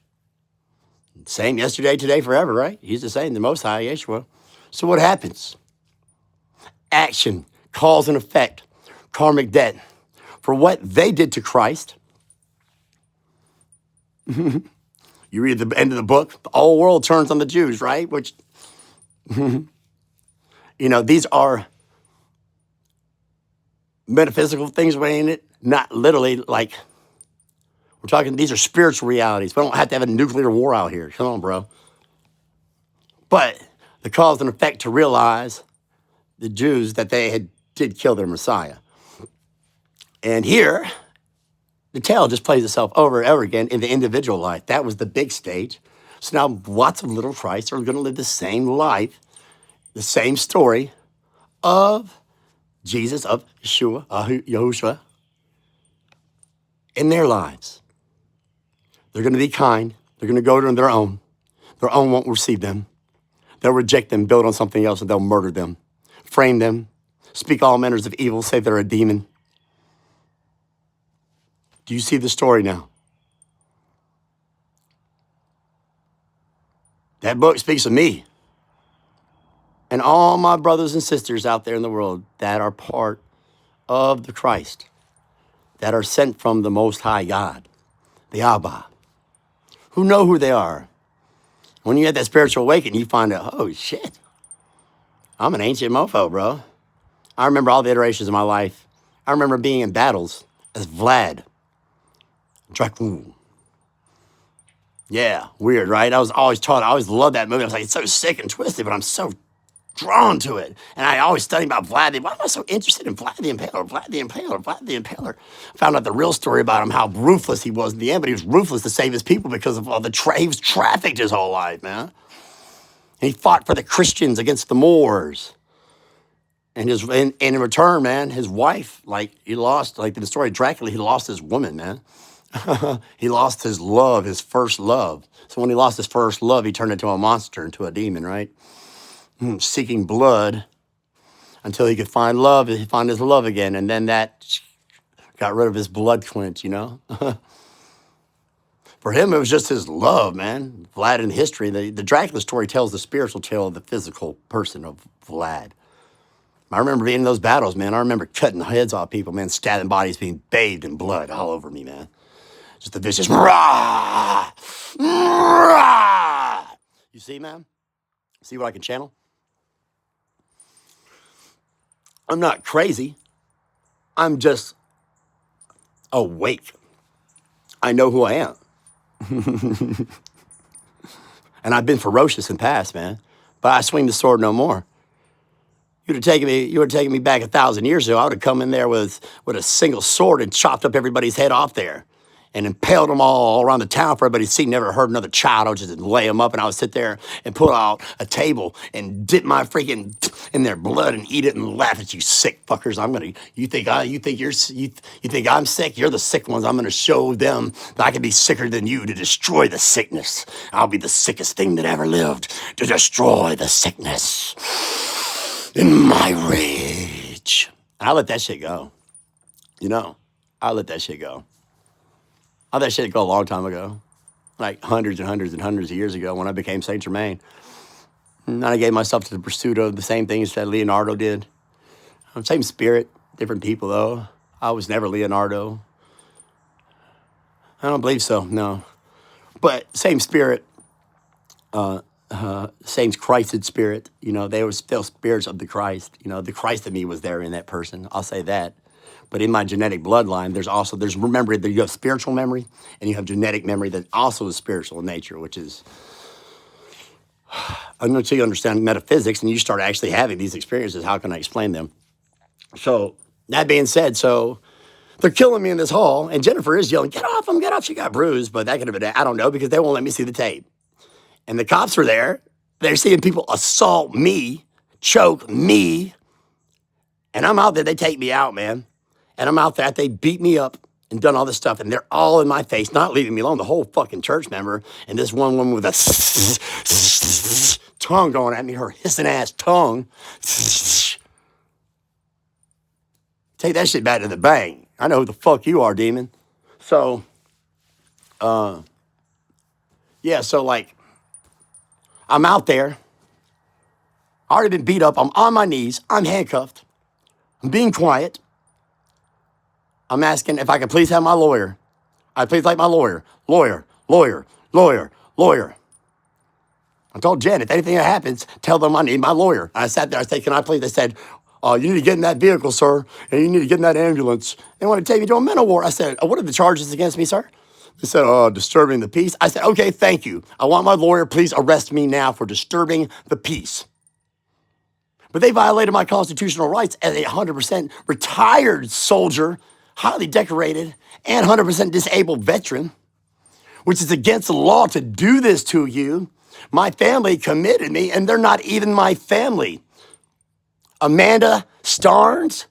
Same yesterday, today, forever, right? He's the same, the Most High, Yeshua. So what happens? Action, cause and effect, karmic debt. For what they did to Christ, you read at the end of the book, the whole world turns on the Jews, right? Which, these are metaphysical things weighing it, not literally like, we're talking, these are spiritual realities. We don't have to have a nuclear war out here. Come on, bro. But the cause and effect to realize the Jews that they did kill their Messiah. And here, the tale just plays itself over and over again in the individual life. That was the big stage. So now lots of little Christs are going to live the same life, the same story of Jesus, of Yeshua, Yahushua, in their lives. They're going to be kind. They're going to go to their own. Their own won't receive them. They'll reject them, build on something else, and they'll murder them, frame them, speak all manners of evil, say they're a demon. Do you see the story now? That book speaks of me and all my brothers and sisters out there in the world that are part of the Christ, that are sent from the Most High God, the Abba, who know who they are. When you have that spiritual awakening, you find out, oh, shit, I'm an ancient mofo, bro. I remember all the iterations of my life. I remember being in battles as Vlad Dracul. Yeah, weird, right? I was always taught, I always loved that movie. I was like, it's so sick and twisted, but I'm so drawn to it. And I always studied about Vlad. Why am I so interested in Vlad the Impaler, Vlad the Impaler, Vlad the Impaler? Found out the real story about him, how ruthless he was in the end, but he was ruthless to save his people because of all he was trafficked his whole life, man. And he fought for the Christians against the Moors. And in return, man, his wife, he lost, in the story of Dracula, he lost his woman, man. He lost his love, his first love. So when he lost his first love, he turned into a monster, into a demon, right? Seeking blood until he could find love, he find his love again. And then that got rid of his blood quench, For him, it was just his love, man. Vlad in history, the Dracula story tells the spiritual tale of the physical person of Vlad. I remember being in those battles, man. I remember cutting the heads off people, man, stabbing bodies, being bathed in blood all over me, man. Just the vicious, rah, rah. You see, man? See what I can channel? I'm not crazy. I'm just awake. I know who I am. And I've been ferocious in the past, man. But I swing the sword no more. You would have taken me back 1,000 years ago. I would have come in there with a single sword and chopped up everybody's head off there. and impaled them all around the town for everybody to see. Never hurt another child. I would just lay them up, and I would sit there and pull out a table and dip my freaking in their blood and eat it and laugh at you sick fuckers. You think I'm sick? You're the sick ones. I'm gonna show them that I can be sicker than you to destroy the sickness. I'll be the sickest thing that ever lived to destroy the sickness in my rage. And I let that shit go. I let that shit go. I let that shit go a long time ago, like hundreds and hundreds and hundreds of years ago when I became Saint Germain. And I gave myself to the pursuit of the same things that Leonardo did. Same spirit, different people though. I was never Leonardo. I don't believe so, no. But same spirit, same Christed spirit. They were still spirits of the Christ. The Christ in me was there in that person. I'll say that. But in my genetic bloodline, remember that you have spiritual memory and you have genetic memory that also is spiritual in nature, which is, until you understand metaphysics and you start actually having these experiences, how can I explain them? So that being said, they're killing me in this hall, and Jennifer is yelling, "Get off him, get off." She got bruised, but that could have been, I don't know, because they won't let me see the tape. And the cops were there. They're seeing people assault me, choke me, and I'm out there. They take me out, man. And I'm out there. They beat me up and done all this stuff, and they're all in my face, not leaving me alone. The whole fucking church member, and this one woman with a tongue going at me, her hissing ass tongue. Take that shit back to the bank. I know who the fuck you are, demon. So, yeah, I'm out there. I already been beat up. I'm on my knees. I'm handcuffed. I'm being quiet. I'm asking if I could please have my lawyer. I please like my lawyer. Lawyer. I told Jen, if anything that happens, tell them I need my lawyer. I sat there, I said, can I please? They said, you need to get in that vehicle, sir, and you need to get in that ambulance. They want to take me to a mental ward. I said, what are the charges against me, sir? They said, disturbing the peace. I said, okay, thank you. I want my lawyer. Please arrest me now for disturbing the peace. But they violated my constitutional rights as a 100% retired soldier, highly decorated, and 100% disabled veteran, which is against the law to do this to you. My family committed me, and they're not even my family. Amanda Starnes,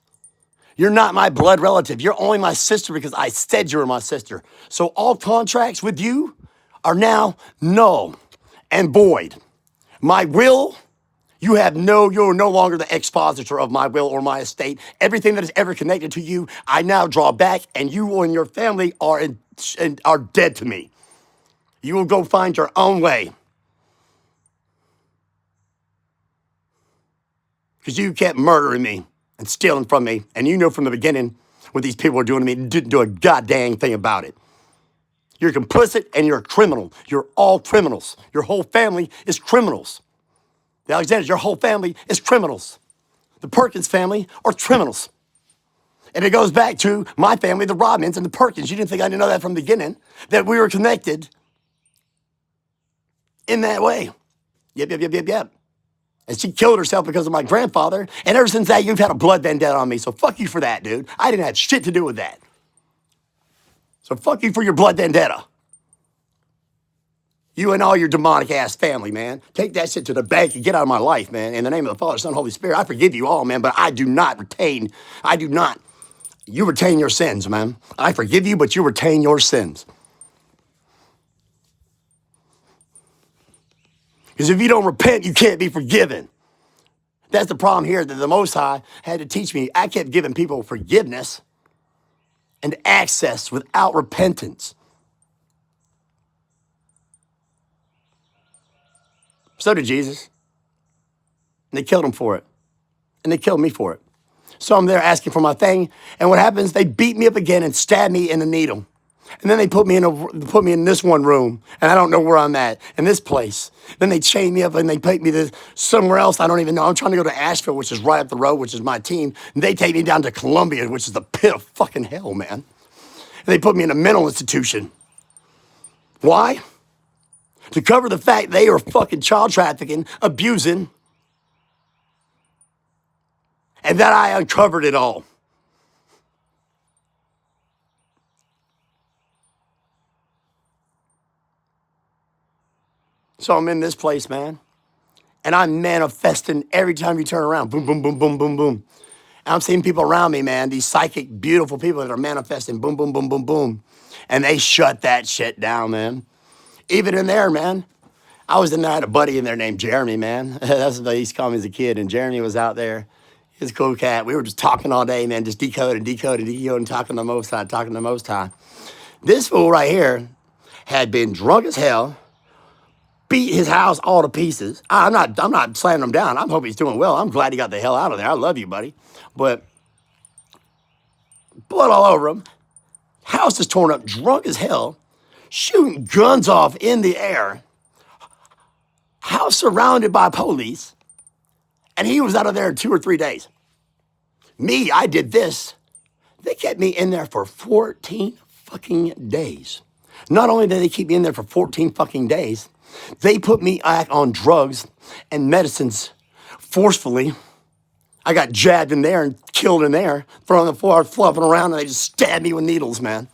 you're not my blood relative. You're only my sister because I said you were my sister. So all contracts with you are now null and void. My will, you're no longer the expositor of my will or my estate. Everything that is ever connected to you, I now draw back, and you and your family are dead to me. You will go find your own way. Because you kept murdering me and stealing from me, and you know from the beginning what these people are doing to me and didn't do a goddamn thing about it. You're complicit and you're a criminal. You're all criminals. Your whole family is criminals. The Alexanders, your whole family is criminals. The Perkins family are criminals. And it goes back to my family, the Rodmans and the Perkins. You didn't think I didn't know that from the beginning, that we were connected in that way. Yep. And she killed herself because of my grandfather. And ever since that, you've had a blood vendetta on me. So fuck you for that, dude. I didn't have shit to do with that. So fuck you for your blood vendetta. You and all your demonic ass family, man. Take that shit to the bank and get out of my life, man. In the name of the Father, Son, Holy Spirit, I forgive you all, man, but you retain your sins, man. I forgive you, but you retain your sins. Because if you don't repent, you can't be forgiven. That's the problem here, that the Most High had to teach me. I kept giving people forgiveness and access without repentance. So did Jesus. And they killed him for it. And they killed me for it. So I'm there asking for my thing. And what happens, they beat me up again and stab me in the needle. And then they put me in this one room, and I don't know where I'm at, in this place. Then they chain me up and they take me to somewhere else. I don't even know. I'm trying to go to Asheville, which is right up the road, which is my team. And they take me down to Columbia, which is the pit of fucking hell, man. And they put me in a mental institution. Why? To cover the fact they are fucking child trafficking, abusing, and that I uncovered it all. So I'm in this place, man. And I'm manifesting every time you turn around. Boom, boom, boom, boom, boom, boom. And I'm seeing people around me, man, these psychic, beautiful people that are manifesting. Boom, boom, boom, boom, boom. And they shut that shit down, man. Even in there, man. I was in there, I had a buddy in there named Jeremy, man. That's what they used to call me as a kid. And Jeremy was out there. He was a cool cat. We were just talking all day, man, just decoding, talking the most high. This fool right here had been drunk as hell, beat his house all to pieces. I'm not slamming him down. I hope he's doing well. I'm glad he got the hell out of there. I love you, buddy. But blood all over him. House is torn up, drunk as hell, shooting guns off in the air. House surrounded by police. And he was out of there in 2 or 3 days. Me, I did this. They kept me in there for 14 fucking days. Not only did they keep me in there for 14 fucking days, they put me on drugs and medicines forcefully. I got jabbed in there and killed in there, thrown on the floor, fluffing around, and they just stabbed me with needles, man.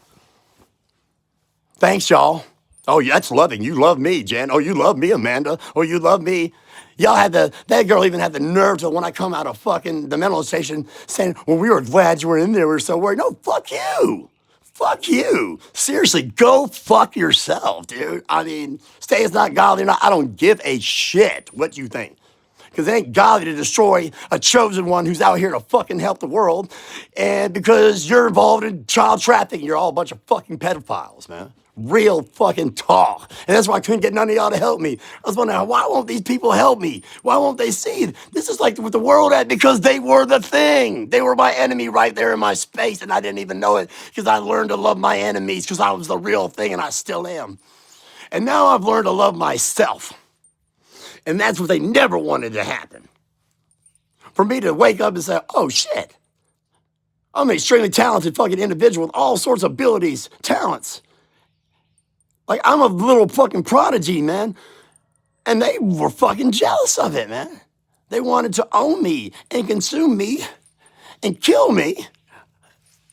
Thanks, y'all. Oh, yeah, that's loving. You love me, Jen. Oh, you love me, Amanda. Oh, you love me. Y'all had that girl even had the nerve to, when I come out of fucking the mental station, saying, well, we were glad you were in there. We were so worried. No, fuck you. Fuck you. Seriously, go fuck yourself, dude. I mean, stay is not godly or not. I don't give a shit what you think. Because it ain't godly to destroy a chosen one who's out here to fucking help the world. And because you're involved in child trafficking, you're all a bunch of fucking pedophiles, man. Real fucking talk. And that's why I couldn't get none of y'all to help me. I was wondering, why won't these people help me? Why won't they see? This is like what the world at, because they were the thing. They were my enemy right there in my space, and I didn't even know it, because I learned to love my enemies because I was the real thing, and I still am. And now I've learned to love myself. And that's what they never wanted to happen. For me to wake up and say, oh shit, I'm an extremely talented fucking individual with all sorts of abilities, talents. Like, I'm a little fucking prodigy, man. And they were fucking jealous of it, man. They wanted to own me and consume me and kill me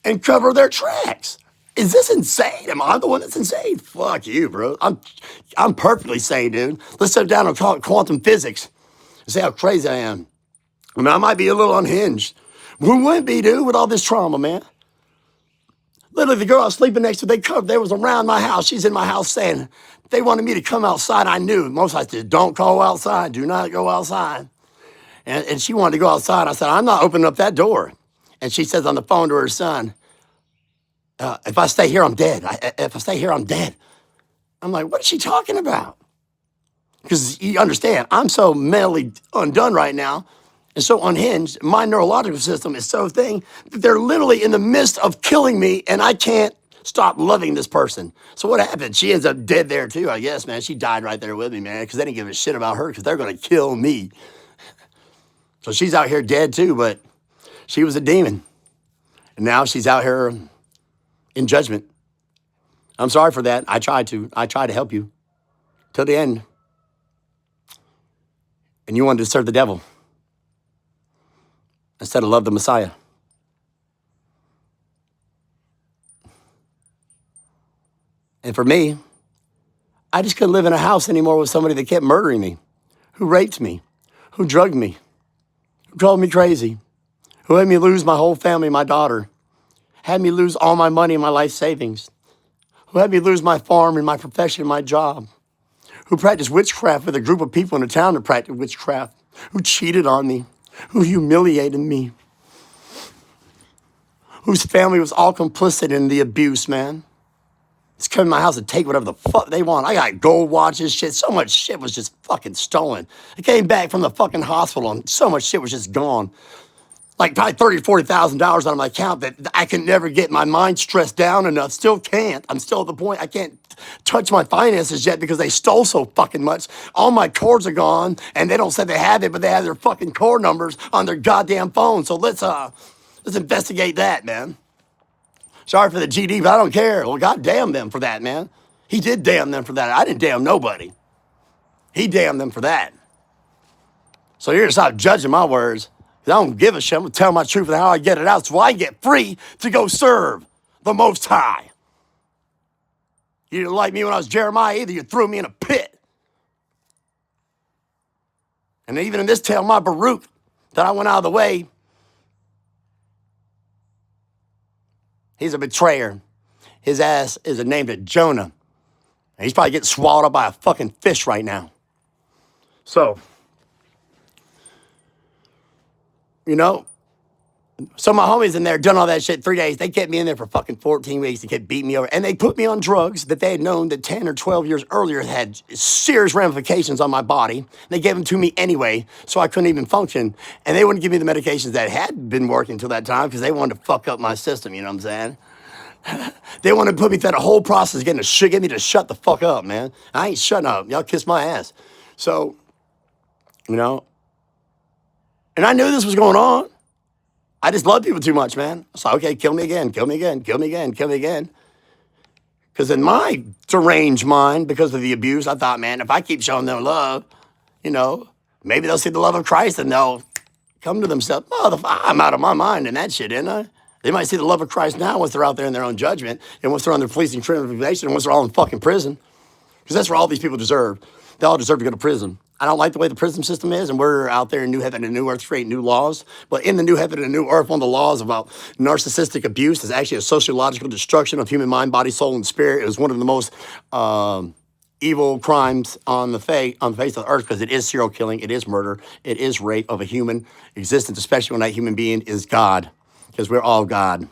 and cover their tracks. Is this insane? Am I the one that's insane? Fuck you, bro. I'm perfectly sane, dude. Let's sit down and talk quantum physics and see how crazy I am. I mean, I might be a little unhinged. Who wouldn't be, dude, with all this trauma, man? Literally, the girl I was sleeping next to, they was around my house. She's in my house saying, they wanted me to come outside. I knew. Most I said, don't go outside. Do not go outside. And she wanted to go outside. I said, I'm not opening up that door. And she says on the phone to her son, if I stay here, I'm dead. If I stay here, I'm dead. I'm like, what is she talking about? Because you understand, I'm so mentally undone right now and so unhinged. My neurological system is so thing that they're literally in the midst of killing me, and I can't stop loving this person. So what happened? She ends up dead there too, I guess, man. She died right there with me, man, because they didn't give a shit about her because they're going to kill me. So she's out here dead too, but she was a demon. And now she's out here in judgment. I'm sorry for that. I tried to help you till the end. And you wanted to serve the devil instead of love the Messiah. And for me, I just couldn't live in a house anymore with somebody that kept murdering me, who raped me, who drugged me, who drove me crazy, who had me lose my whole family, my daughter, had me lose all my money and my life savings, who had me lose my farm and my profession and my job, who practiced witchcraft with a group of people in a town that practiced witchcraft, who cheated on me, who humiliated me, whose family was all complicit in the abuse, man. Just come to my house and take whatever the fuck they want. I got gold watches, shit. So much shit was just fucking stolen. I came back from the fucking hospital and so much shit was just gone. Like probably $30,000 to $40,000 out of my account that I can never get my mind stressed down enough. Still can't. I'm still at the point I can't touch my finances yet because they stole so fucking much. All my cords are gone, and they don't say they have it, but they have their fucking cord numbers on their goddamn phone. So let's investigate that, man. Sorry for the GD, but I don't care. Well, God damn them for that, man. He did damn them for that. I didn't damn nobody. He damned them for that. So you're gonna stop judging my words. I don't give a shit. I'm going to tell my truth and how I get it out so I get free to go serve the Most High. You didn't like me when I was Jeremiah either. You threw me in a pit. And even in this tale, my Baruch, that I went out of the way, he's a betrayer. His ass is named Jonah. And he's probably getting swallowed up by a fucking fish right now. So, you know, some of my homies in there done all that shit 3 days. They kept me in there for fucking 14 weeks. They kept beating me over. And they put me on drugs that they had known that 10 or 12 years earlier had serious ramifications on my body. They gave them to me anyway, so I couldn't even function. And they wouldn't give me the medications that had been working until that time because they wanted to fuck up my system, you know what I'm saying? They wanted to put me through the whole process, get me to shut the fuck up, man. I ain't shutting up. Y'all kiss my ass. So, you know, and I knew this was going on. I just love people too much, man. So, okay, kill me again, kill me again, kill me again, kill me again. Because in my deranged mind, because of the abuse, I thought, man, if I keep showing them love, you know, maybe they'll see the love of Christ and they'll come to themselves. I'm out of my mind in that shit, isn't I? They might see the love of Christ now once they're out there in their own judgment and once they're under police and tribulation and once they're all in fucking prison. Because that's where all these people deserve. They all deserve to go to prison. I don't like the way the prison system is, and we're out there in new heaven and new earth creating new laws. But in the new heaven and new earth, one of the laws about narcissistic abuse is actually a sociological destruction of human mind, body, soul, and spirit. It was one of the most evil crimes on the face of the earth because it is serial killing, it is murder, it is rape of a human existence, especially when that human being is God, because we're all God.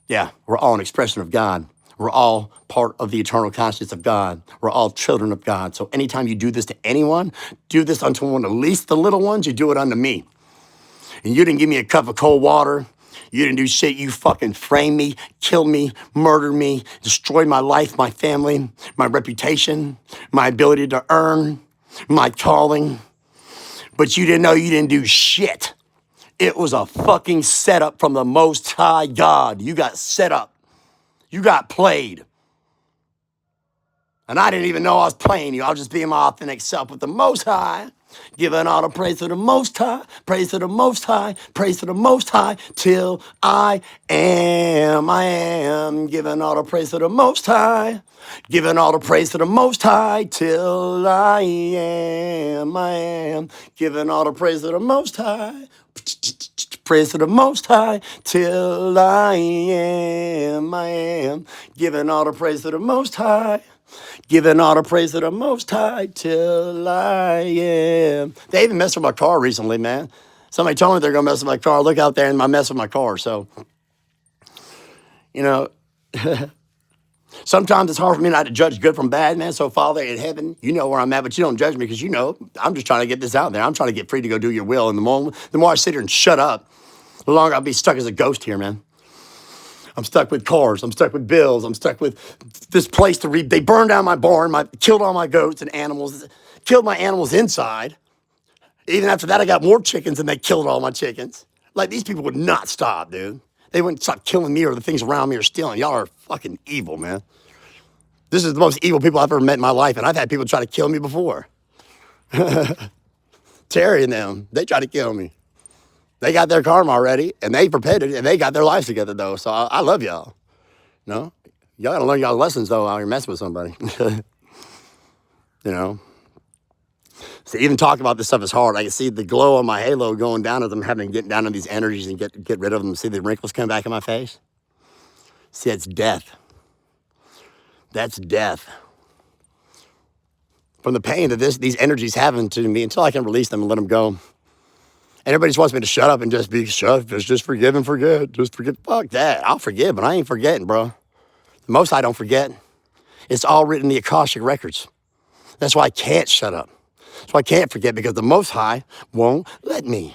Yeah, we're all an expression of God. We're all part of the eternal consciousness of God. We're all children of God. So anytime you do this to anyone, do this unto one of the least the little ones, you do it unto me. And you didn't give me a cup of cold water. You didn't do shit. You fucking frame me, kill me, murder me, destroy my life, my family, my reputation, my ability to earn, my calling. But you didn't know you didn't do shit. It was a fucking setup from the Most High God. You got set up. You got played. And I didn't even know I was playing you. I was just being my authentic self with the Most High. Giving all the praise to the Most High, praise to the Most High, praise to the Most High, till I am. Giving all the praise to the Most High, giving all the praise to the Most High, till I am. Giving all the praise to the Most High, praise to the Most High, till I am. Giving all the praise to the Most High. Giving all the praise to the Most High till I am. They even messed with my car recently, man. Somebody told me they're going to mess with my car. Look out there and I mess with my car. So, you know, sometimes it's hard for me not to judge good from bad, man. So, Father in heaven, you know where I'm at, but you don't judge me because you know I'm just trying to get this out there. I'm trying to get free to go do your will. And the more I sit here and shut up, the longer I'll be stuck as a ghost here, man. I'm stuck with cars. I'm stuck with bills. I'm stuck with this place to read. They burned down my barn, killed all my goats and animals, killed my animals inside. Even after that, I got more chickens and they killed all my chickens. Like, these people would not stop, dude. They wouldn't stop killing me or the things around me or stealing. Y'all are fucking evil, man. This is the most evil people I've ever met in my life, and I've had people try to kill me before. Terry and them, they tried to kill me. They got their karma already, and they prepared it, and they got their lives together, though. So I love y'all. No? Y'all got to learn y'all lessons, though, while you're messing with somebody. You know? So even talking about this stuff is hard. I can see the glow on my halo going down as I'm having to get down on these energies and get rid of them. See the wrinkles come back in my face? See, that's death. That's death. From the pain that these energies having to me until I can release them and let them go. And everybody just wants me to shut up and just be shut. Just forgive and forget. Just forget. Fuck that. I'll forgive, but I ain't forgetting, bro. The Most High don't forget. It's all written in the Akashic records. That's why I can't shut up. That's why I can't forget, because the Most High won't let me.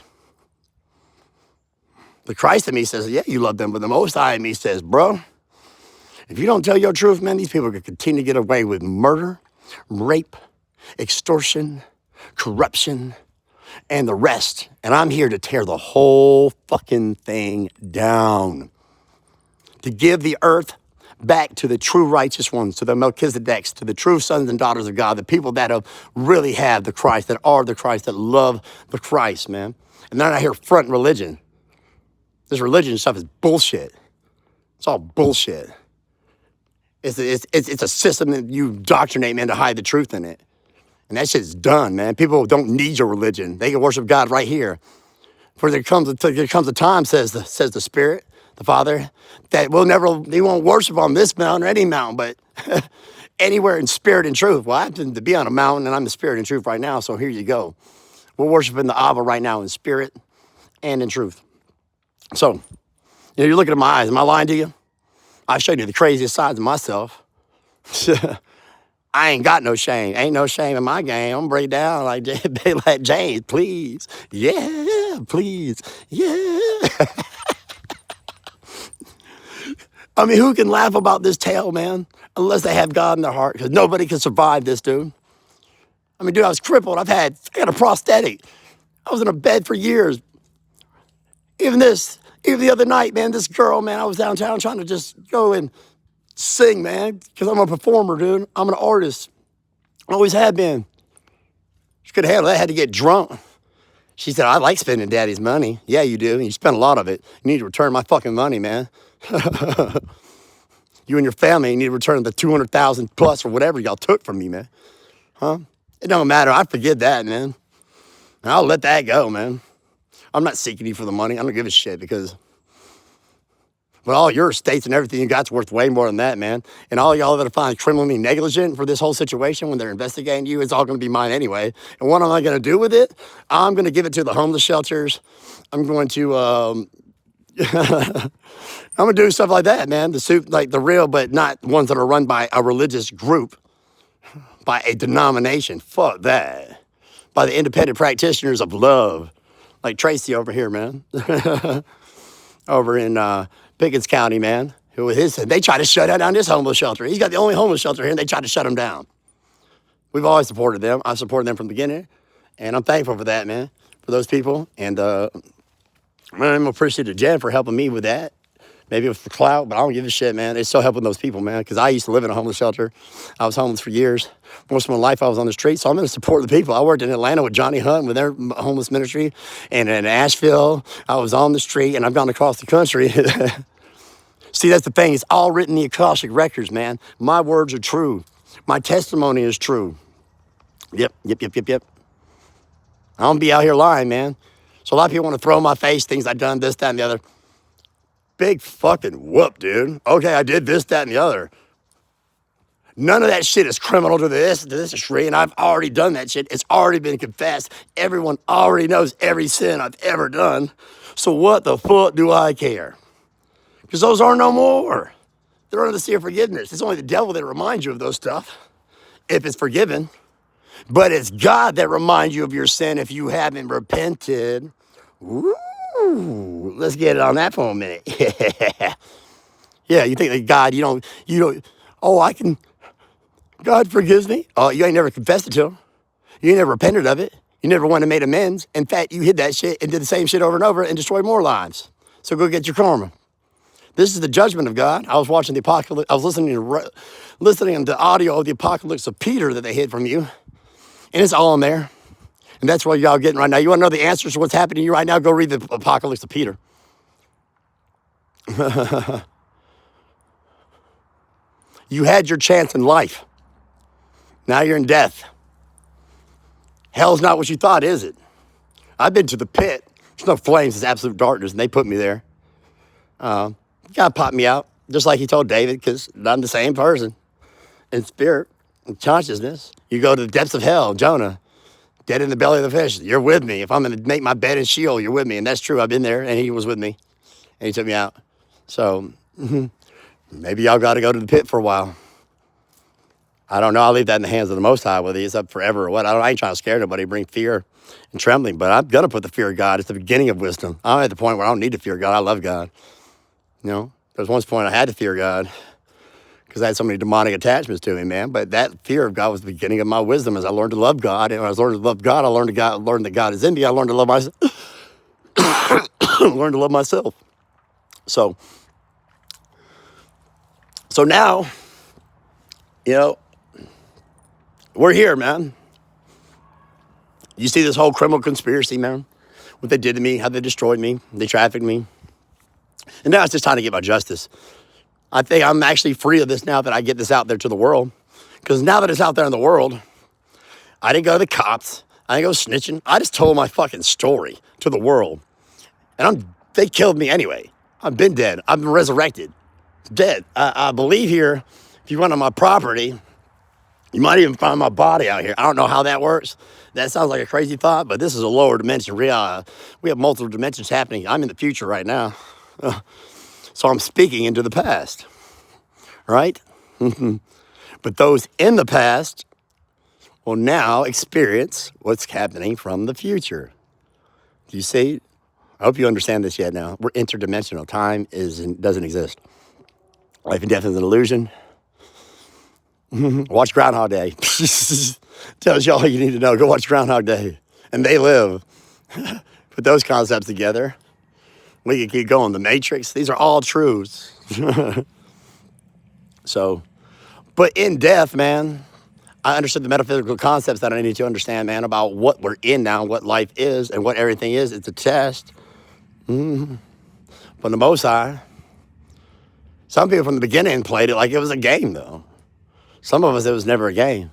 The Christ in me says, yeah, you love them, but the Most High in me says, bro, if you don't tell your truth, man, these people are going to continue to get away with murder, rape, extortion, corruption, and the rest. And I'm here to tear the whole fucking thing down. To give the earth back to the true righteous ones, to the Melchizedeks, to the true sons and daughters of God, the people that have really have the Christ, that are the Christ, that love the Christ, man. And they're not here fronting religion. This religion stuff is bullshit. It's all bullshit. It's a system that you indoctrinate men to hide the truth in it. And that shit's done, man. People don't need your religion. They can worship God right here. For there comes a time, says the Spirit, the Father, that they won't worship on this mountain or any mountain, but anywhere in spirit and truth. Well, I happen to be on a mountain and I'm the spirit and truth right now, so here you go. We're worshiping the Abba right now in spirit and in truth. So, you're looking at my eyes. Am I lying to you? I showed you the craziest sides of myself. I ain't got no shame. Ain't no shame in my game. I'm gonna break down like James, please. Yeah, please. Yeah. I mean, who can laugh about this tale, man? Unless they have God in their heart, because nobody can survive this, dude. I mean, dude, I was crippled. I got a prosthetic. I was in a bed for years. Even the other night, man, this girl, man, I was downtown trying to just go and sing, man, because I'm a performer, dude. I'm an artist. Always have been. She couldn't handle that. I had to get drunk. She said, I like spending daddy's money. Yeah, you do. And you spend a lot of it. You need to return my fucking money, man. You and your family, you need to return the 200,000 plus or whatever y'all took from me, man. Huh? It don't matter. I forget that, man. And I'll let that go, man. I'm not seeking you for the money. I don't give a shit because all your estates and everything you got's worth way more than that, man. And all y'all that are find criminally negligent for this whole situation when they're investigating you, it's all going to be mine anyway. And what am I going to do with it? I'm going to give it to the homeless shelters. I'm going to, I'm going to do stuff like that, man. Like the real, but not ones that are run by a religious group, by a denomination. Fuck that. By the independent practitioners of love. Like Tracy over here, man. Over in Pickens County, man. They tried to shut down this homeless shelter. He's got the only homeless shelter here, and they tried to shut him down. We've always supported them. I supported them from the beginning, and I'm thankful for that, man, for those people. And I'm appreciative to Jen for helping me with that. Maybe it was for clout, but I don't give a shit, man. It's still helping those people, man, because I used to live in a homeless shelter. I was homeless for years. Most of my life I was on the street, so I'm going to support the people. I worked in Atlanta with Johnny Hunt with their homeless ministry, and in Asheville, I was on the street, and I've gone across the country. See, that's the thing. It's all written in the Akashic Records, man. My words are true. My testimony is true. Yep. I don't be out here lying, man. So a lot of people want to throw in my face things I've done, this, that, and the other. Big fucking whoop, dude. Okay, I did this, that, and the other. None of that shit is criminal to this degree, and I've already done that shit. It's already been confessed. Everyone already knows every sin I've ever done. So what the fuck do I care? Because those are no more. They're under the sea of forgiveness. It's only the devil that reminds you of those stuff, if it's forgiven. But it's God that reminds you of your sin if you haven't repented. Woo! Let's get it on that for a minute. Yeah, you think that God, God forgives me. Oh, you ain't never confessed it to him. You ain't never repented of it. You never went and made amends. In fact, you hid that shit and did the same shit over and over and destroyed more lives. So go get your karma. This is the judgment of God. I was watching the apocalypse. I was listening to the audio of the apocalypse of Peter that they hid from you. And it's all in there. And that's what y'all getting right now. You want to know the answers to what's happening to you right now? Go read the Apocalypse of Peter. You had your chance in life. Now you're in death. Hell's not what you thought, is it? I've been to the pit. There's no flames. It's absolute darkness, and they put me there. God popped me out, just like he told David, because I'm the same person in spirit and consciousness. You go to the depths of hell, Jonah. Dead in the belly of the fish. You're with me. If I'm going to make my bed in Sheol, you're with me. And that's true. I've been there, and he was with me. And he took me out. So maybe y'all got to go to the pit for a while. I don't know. I'll leave that in the hands of the Most High, whether he's up forever or what. I ain't trying to scare nobody, bring fear and trembling. But I'm going to put the fear of God. It's the beginning of wisdom. I'm at the point where I don't need to fear God. I love God. You know, there's one point I had to fear God because I had so many demonic attachments to him, man. But that fear of God was the beginning of my wisdom as I learned to love God. And when I learned to love God, I learned that God is in me. I learned to love myself. Learned to love myself. So now, we're here, man. You see this whole criminal conspiracy, man? What they did to me, how they destroyed me, they trafficked me. And now it's just time to get my justice. I think I'm actually free of this now that I get this out there to the world. Because now that it's out there in the world, I didn't go to the cops. I didn't go snitching. I just told my fucking story to the world. And they killed me anyway. I've been dead. I've been resurrected. Dead. I believe here, if you went on my property, you might even find my body out here. I don't know how that works. That sounds like a crazy thought, but this is a lower dimension. We have multiple dimensions happening. I'm in the future right now. So I'm speaking into the past, right? But those in the past will now experience what's happening from the future. Do you see? I hope you understand this yet now. We're interdimensional. Time doesn't exist. Life and death is an illusion. Watch Groundhog Day. Tells you all you need to know. Go watch Groundhog Day. And they live. Put those concepts together. We can keep going. The Matrix. These are all truths. So, but in death, man, I understood the metaphysical concepts that I need to understand, man, about what we're in now, what life is, and what everything is. It's a test. From the Most High. Some people from the beginning played it like it was a game, though. Some of us, it was never a game.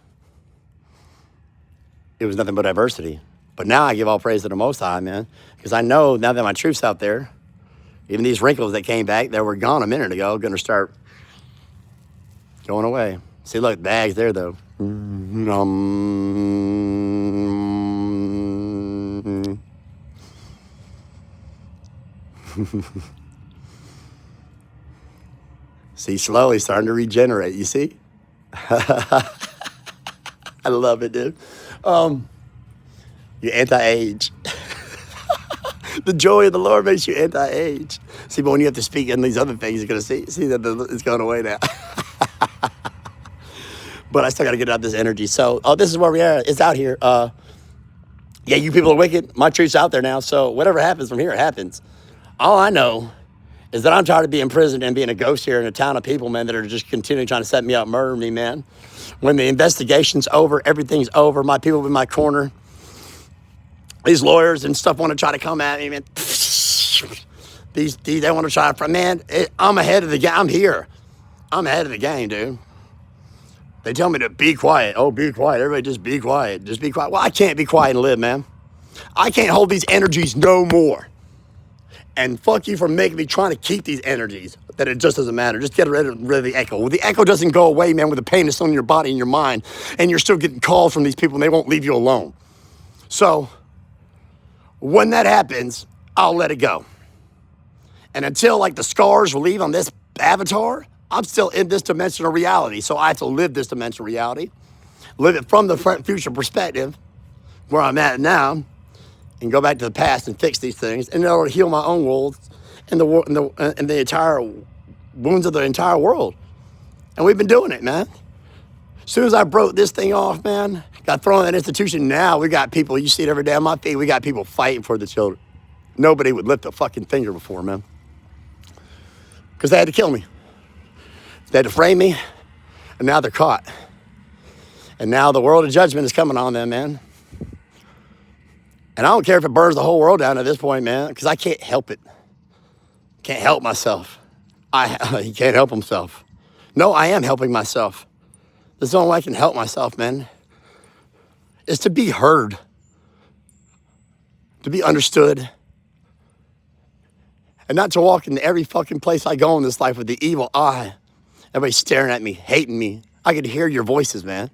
It was nothing but adversity. But now I give all praise to the Most High, man, because I know now that my truth's out there, even these wrinkles that came back that were gone a minute ago, going to start going away. See, look, bags there, though. See, slowly starting to regenerate, you see? I love it, dude. You anti-age. The joy of the Lord makes you anti-age. See, but when you have to speak in these other things, you're going to see that it's going away now. But I still got to get out this energy. So, this is where we are. It's out here. Yeah, you people are wicked. My truth's out there now. So whatever happens from here, it happens. All I know is that I'm tired of being imprisoned and being a ghost here in a town of people, man, that are just continually trying to set me up, murder me, man. When the investigation's over, everything's over. My people in my corner. These lawyers and stuff want to try to come at me, man. These they want to try to, man, I'm ahead of the game. I'm here. I'm ahead of the game, dude. They tell me to be quiet. Oh, be quiet. Everybody just be quiet. Just be quiet. Well, I can't be quiet and live, man. I can't hold these energies no more. And fuck you for making me trying to keep these energies that it just doesn't matter. Just get rid of the echo. Well, the echo doesn't go away, man, with the pain that's on your body and your mind. And you're still getting calls from these people and they won't leave you alone. So when that happens, I'll let it go. And until like the scars will leave on this avatar, I'm still in this dimensional reality. So I have to live this dimensional reality, live it from the future perspective where I'm at now, and go back to the past and fix these things in order to heal my own wounds and the entire wounds of the entire world. And we've been doing it, man. As soon as I broke this thing off, man, got thrown in that institution, now we got people, you see it every day on my feet, we got people fighting for the children. Nobody would lift a fucking finger before, man. Because they had to kill me. They had to frame me, and now they're caught. And now the world of judgment is coming on them, man. And I don't care if it burns the whole world down at this point, man, because I can't help it. Can't help myself. He can't help himself. No, I am helping myself. This is the only way I can help myself, man. Is to be heard. To be understood. And not to walk into every fucking place I go in this life with the evil eye. Everybody staring at me, hating me. I could hear your voices, man.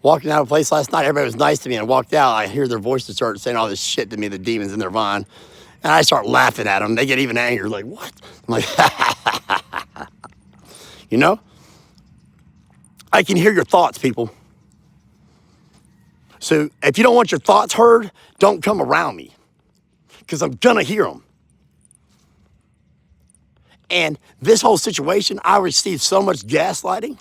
Walking out of a place last night, everybody was nice to me and walked out. I hear their voices start saying all this shit to me, the demons in their mind. And I start laughing at them. They get even angry, like, what? I'm like, you know? I can hear your thoughts, people. So if you don't want your thoughts heard, don't come around me. Because I'm gonna hear them. And this whole situation, I received so much gaslighting.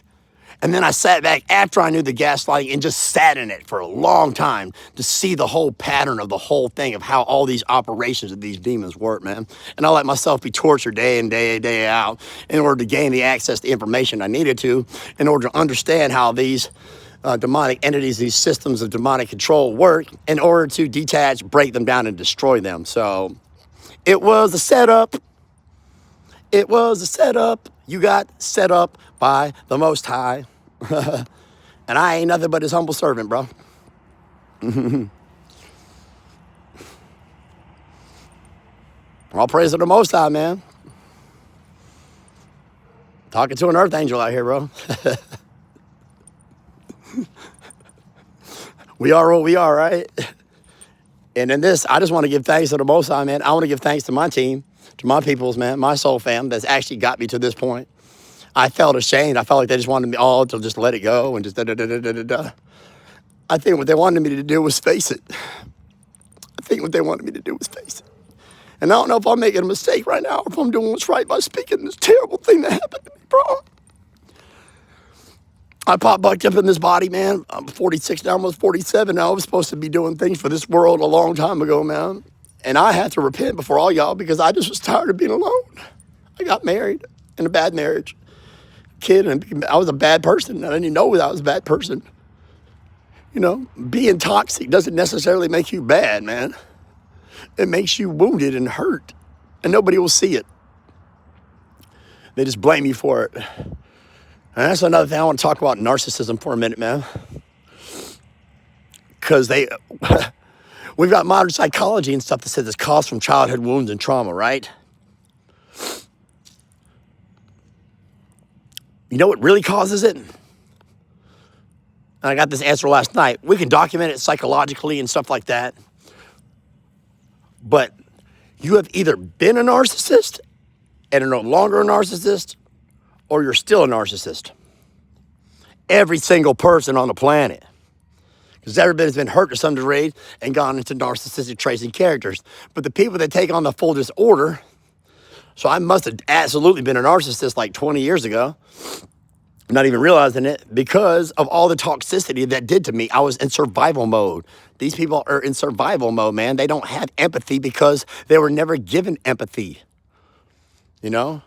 And then I sat back after I knew the gaslighting and just sat in it for a long time to see the whole pattern of the whole thing of how all these operations of these demons work, man. And I let myself be tortured day in, day out in order to gain the access to information I needed to in order to understand how these demonic entities, these systems of demonic control work in order to detach, break them down, and destroy them. So it was a setup. It was a setup. You got set up by the Most High. And I ain't nothing but his humble servant, bro. All praise to the Most High, man. Talking to an earth angel out here, bro. We are what we are, right? And in this, I just want to give thanks to the Most High, man. I want to give thanks to my team, to my peoples, man, my soul fam that's actually got me to this point. I felt ashamed. I felt like they just wanted me all to just let it go and just da-da-da-da-da-da. I think what they wanted me to do was face it. I think what they wanted me to do was face it. And I don't know if I'm making a mistake right now or if I'm doing what's right by speaking this terrible thing that happened to me, bro. I popped back up in this body, man. I'm 46 now, almost 47 now. I was supposed to be doing things for this world a long time ago, man. And I had to repent before all y'all because I just was tired of being alone. I got married in a bad marriage. Kid, and I was a bad person. I didn't even know that I was a bad person. You know, being toxic doesn't necessarily make you bad, man. It makes you wounded and hurt, and nobody will see it. They just blame you for it. And that's another thing I want to talk about narcissism for a minute, man. Because we've got modern psychology and stuff that says it's caused from childhood wounds and trauma, right? You know what really causes it? And I got this answer last night. We can document it psychologically and stuff like that. But you have either been a narcissist and are no longer a narcissist, or you're still a narcissist. Every single person on the planet. Because everybody has been hurt to some degree and gone into narcissistic traits and characters. But the people that take on the full disorder, so I must have absolutely been a narcissist like 20 years ago, not even realizing it, because of all the toxicity that did to me. I was in survival mode. These people are in survival mode, man. They don't have empathy because they were never given empathy, you know?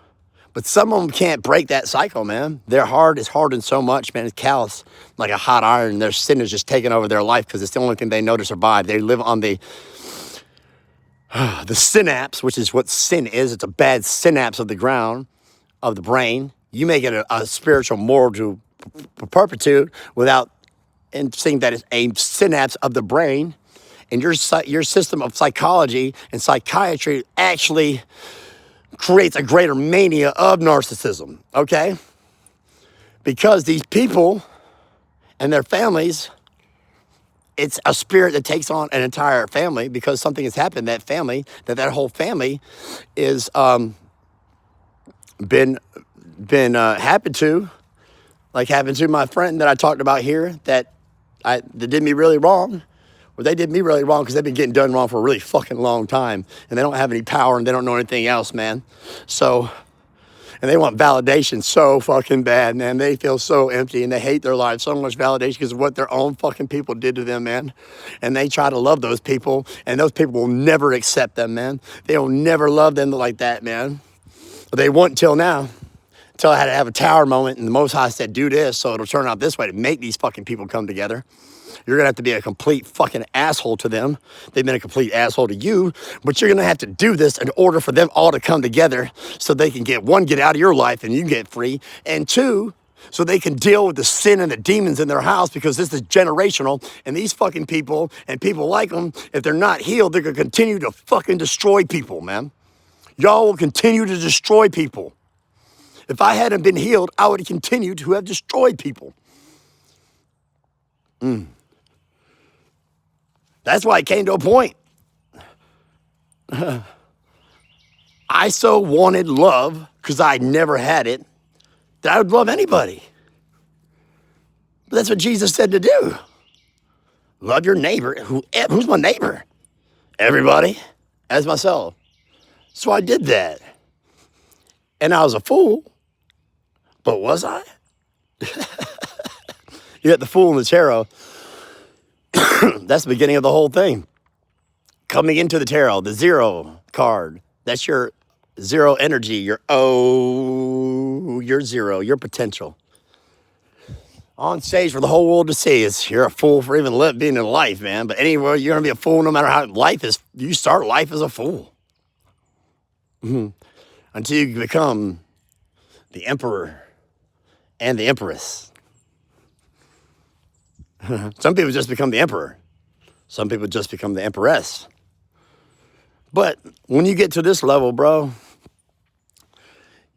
But some of them can't break that cycle, man. Their heart is hardened so much, man. It's callous like a hot iron. Their sin is just taking over their life because it's the only thing they know to survive. They live on the synapse, which is what sin is. It's a bad synapse of the ground, of the brain. You make it a spiritual moral to perpetuate without and seeing that it's a synapse of the brain. And your system of psychology and psychiatry actually creates a greater mania of narcissism, okay? Because these people and their families, it's a spirit that takes on an entire family because something has happened in that family, that whole family is been happened to, like happened to my friend that I talked about here that did me really wrong. Well, they did me really wrong because they've been getting done wrong for a really fucking long time. And they don't have any power and they don't know anything else, man. So, and they want validation so fucking bad, man. They feel so empty and they hate their lives so much validation because of what their own fucking people did to them, man. And they try to love those people and those people will never accept them, man. They will never love them like that, man. But they won't until now. Until I had to have a tower moment and the Most High said, do this so it'll turn out this way to make these fucking people come together. You're going to have to be a complete fucking asshole to them. They've been a complete asshole to you, but you're going to have to do this in order for them all to come together so they can get out of your life and you get free, and two, so they can deal with the sin and the demons in their house because this is generational, and these fucking people and people like them, if they're not healed, they're going to continue to fucking destroy people, man. Y'all will continue to destroy people. If I hadn't been healed, I would have continued to have destroyed people. That's why it came to a point. I so wanted love, because I never had it, that I would love anybody. But that's what Jesus said to do. Love your neighbor. Who's my neighbor? Everybody, as myself. So I did that. And I was a fool. But was I? You got the fool and the tarot. That's the beginning of the whole thing. Coming into the tarot, the zero card. That's your zero energy, your zero, your potential. On stage for the whole world to see is you're a fool for even being in life, man. But anyway, you're going to be a fool no matter how life is. You start life as a fool. Until you become the emperor and the empress. Some people just become the emperor. Some people just become the empress. But when you get to this level, bro,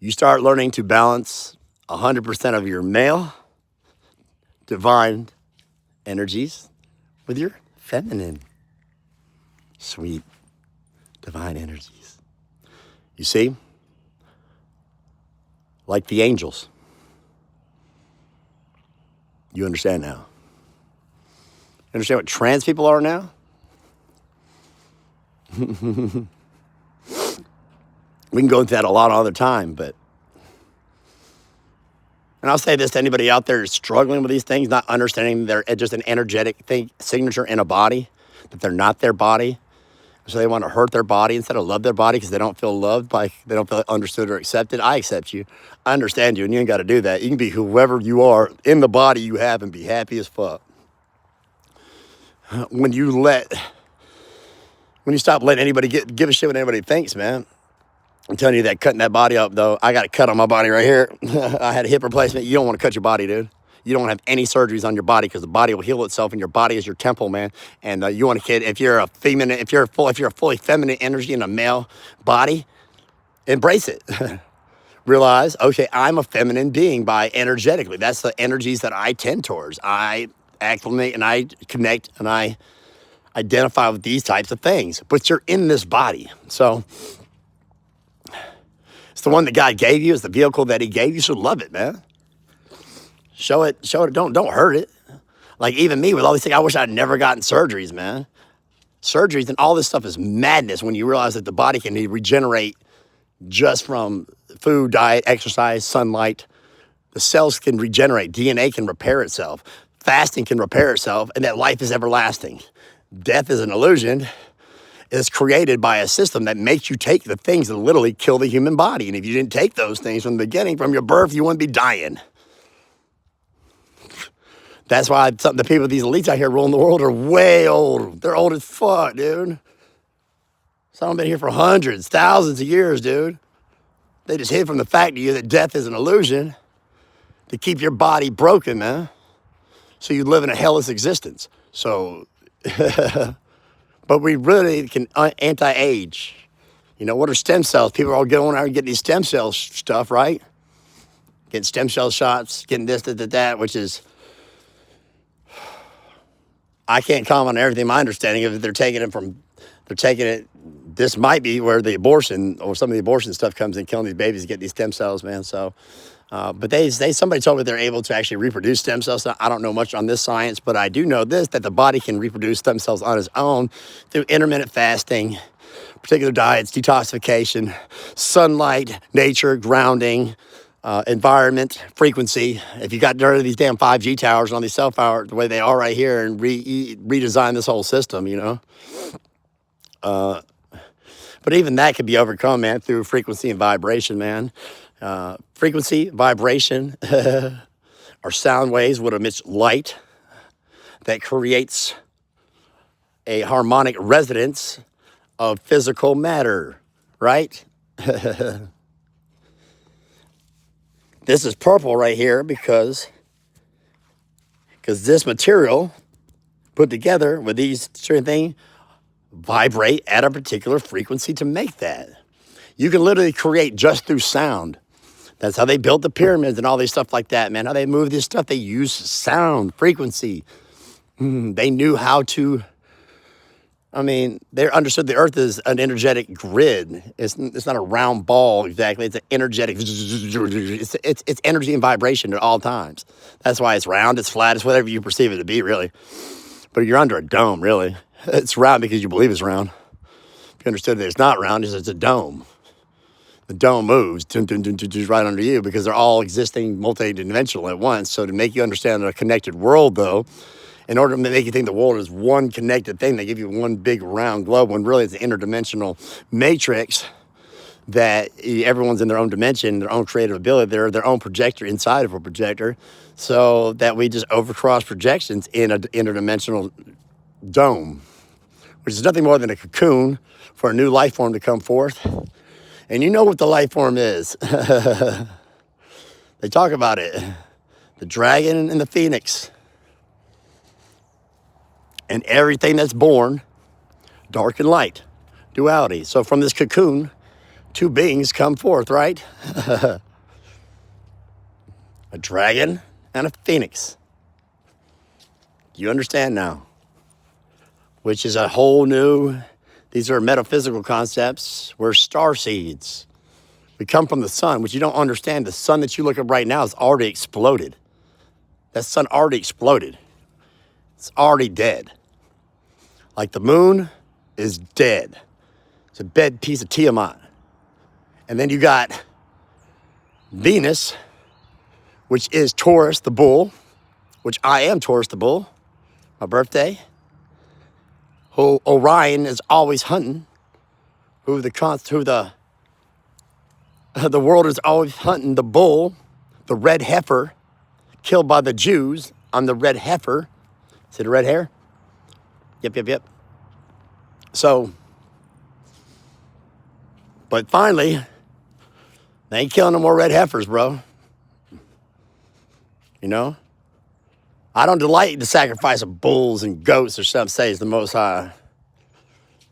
you start learning to balance 100% of your male divine energies with your feminine, sweet, divine energies. You see? Like the angels. You understand now. You understand what trans people are now? We can go into that a lot another time, but, and I'll say this to anybody out there who's struggling with these things, not understanding they're just an energetic thing, signature in a body, that they're not their body. So they want to hurt their body instead of love their body because they don't feel loved, they don't feel understood or accepted. I accept you. I understand you, and you ain't got to do that. You can be whoever you are in the body you have and be happy as fuck. When you stop letting anybody give a shit what anybody thinks, man. I'm telling you that cutting that body up, though, I got a cut on my body right here. I had a hip replacement. You don't want to cut your body, dude. You don't want to have any surgeries on your body because the body will heal itself, and your body is your temple, man. And you want a kid. If you're a fully feminine energy in a male body, embrace it. Realize, okay, I'm a feminine being by energetically. That's the energies that I tend towards. I acclimate and I connect and I identify with these types of things. But you're in this body, so it's the one that God gave you. It's the vehicle that He gave you. So love it, man. Show it. Don't hurt it. Like even me with all these things, I wish I'd never gotten surgeries, man. Surgeries and all this stuff is madness when you realize that the body can regenerate just from food, diet, exercise, sunlight. The cells can regenerate. DNA can repair itself. Fasting can repair itself, and that life is everlasting. Death is an illusion. It's created by a system that makes you take the things that literally kill the human body. And if you didn't take those things from the beginning, from your birth, you wouldn't be dying. That's why the people, these elites out here ruling the world are way old. They're old as fuck, dude. Some have been here for hundreds, thousands of years, dude. They just hid from the fact to you that death is an illusion to keep your body broken, man. So you live in a hellish existence. So, but we really can anti-age. You know, what are stem cells? People are all going out and getting these stem cell stuff, right? Getting stem cell shots, getting this, that, which is, I can't comment on everything. My understanding is they're taking it, this might be where the abortion or some of the abortion stuff comes in, killing these babies to get these stem cells, man. So, but somebody told me they're able to actually reproduce stem cells. So I don't know much on this science, but I do know this, that the body can reproduce stem cells on its own through intermittent fasting, particular diets, detoxification, sunlight, nature, grounding, environment, frequency. If you got rid of these damn 5G towers on these cell towers the way they are right here and redesign this whole system, you know. But even that could be overcome, man, through frequency and vibration, man. Frequency, vibration, are sound waves which emits light that creates a harmonic resonance of physical matter, right? This is purple right here because this material put together with these certain things vibrate at a particular frequency to make that. You can literally create just through sound. That's how they built the pyramids and all this stuff like that, man. How they move this stuff, they use sound, frequency. They knew how to, they understood the earth is an energetic grid. It's not a round ball exactly. It's an energetic, it's energy and vibration at all times. That's why it's round, it's flat, it's whatever you perceive it to be, really. But you're under a dome, really. It's round because you believe it's round. If you understood that it's not round, it's a dome. The dome moves right under you because they're all existing multi-dimensional at once. So to make you understand a connected world, though, in order to make you think the world is one connected thing, they give you one big round globe when really it's an interdimensional matrix that everyone's in their own dimension, their own creative ability. They're their own projector inside of a projector. So that we just overcross projections in an interdimensional dome, which is nothing more than a cocoon for a new life form to come forth. And you know what the life form is. They talk about it. The dragon and the phoenix. And everything that's born, dark and light, duality. So from this cocoon, two beings come forth, right? A dragon and a phoenix. You understand now? Which is a whole new, these are metaphysical concepts. We're star seeds. We come from the sun, which you don't understand. The sun that you look at right now is already exploded. That sun already exploded. It's already dead. Like the moon is dead. It's a dead piece of Tiamat. And then you got Venus, which is Taurus the bull, which I am Taurus the bull, my birthday. Who Orion is always hunting. The world is always hunting the bull, the red heifer, killed by the Jews. I'm the red heifer. See the red hair? Yep. So, but finally, they ain't killing no more red heifers, bro. You know? I don't delight in the sacrifice of bulls and goats or something, says the Most High.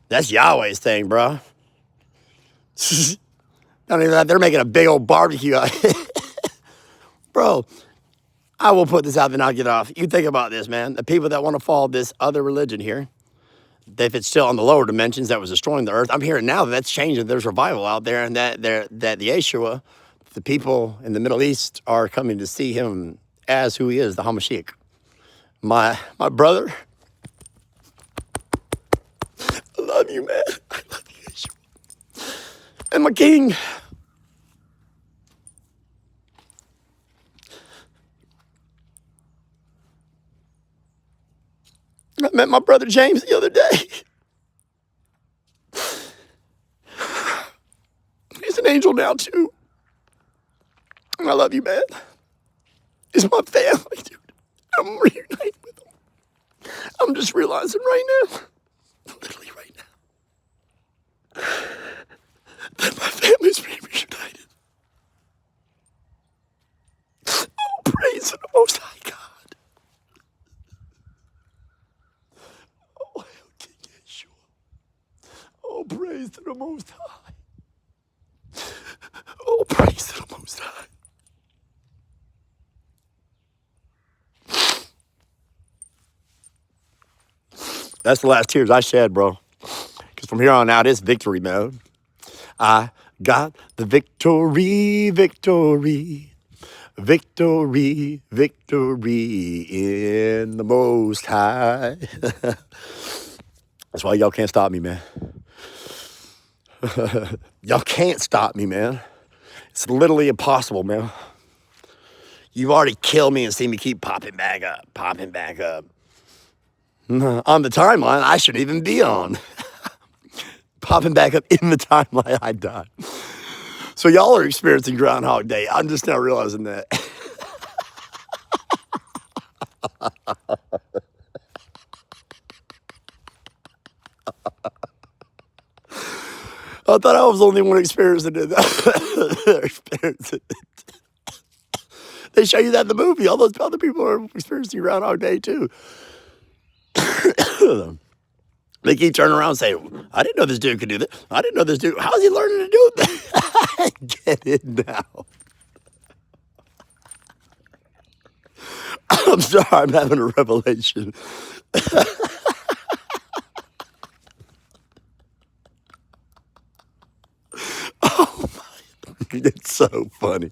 That's Yahweh's thing, bro. Not even that, they're making a big old barbecue out. Bro, I will put this out and I'll get off. You think about this, man. The people that want to follow this other religion here, if it's still on the lower dimensions that was destroying the earth, I'm hearing now that that's changing. There's revival out there, and that the Yeshua, the people in the Middle East are coming to see him as who he is, the Hamashiach. My brother, I love you, man. I love you, Yeshua. And my king. I met my brother James the other day. He's an angel now, too. And I love you, man. He's my family, dude. I'm reunited with him. I'm just realizing right now, literally right now, that my family's being reunited. Oh, praise the Most High God. Oh, hail King Yeshua. Oh, praise to the Most High. Oh, praise to the Most High. That's the last tears I shed, bro. Because from here on out, it's victory mode. I got the victory, victory, victory, victory in the Most High. That's why y'all can't stop me, man. Y'all can't stop me, man. It's literally impossible, man. You've already killed me and seen me keep popping back up. On the timeline I shouldn't even be on. Popping back up in the timeline I died. So y'all are experiencing Groundhog Day. I'm just now realizing that. I thought I was the only one experiencing it. They're experiencing it. They show you that in the movie. All those other people are experiencing Groundhog Day too. They keep turning around and saying, I didn't know this dude could do that. I didn't know this dude. How's he learning to do it? Get it now. I'm sorry, I'm having a revelation. Oh my, it's so funny.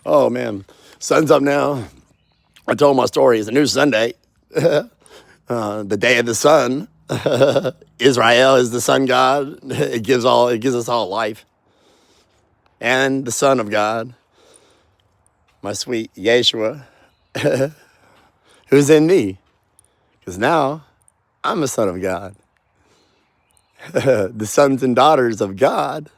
Oh man, sun's up now. I told my story. It's a new Sunday. The day of the sun. Israel is the sun god. It gives us all life. And the Son of God, my sweet Yeshua, who's in me. Because now I'm a son of God. The sons and daughters of God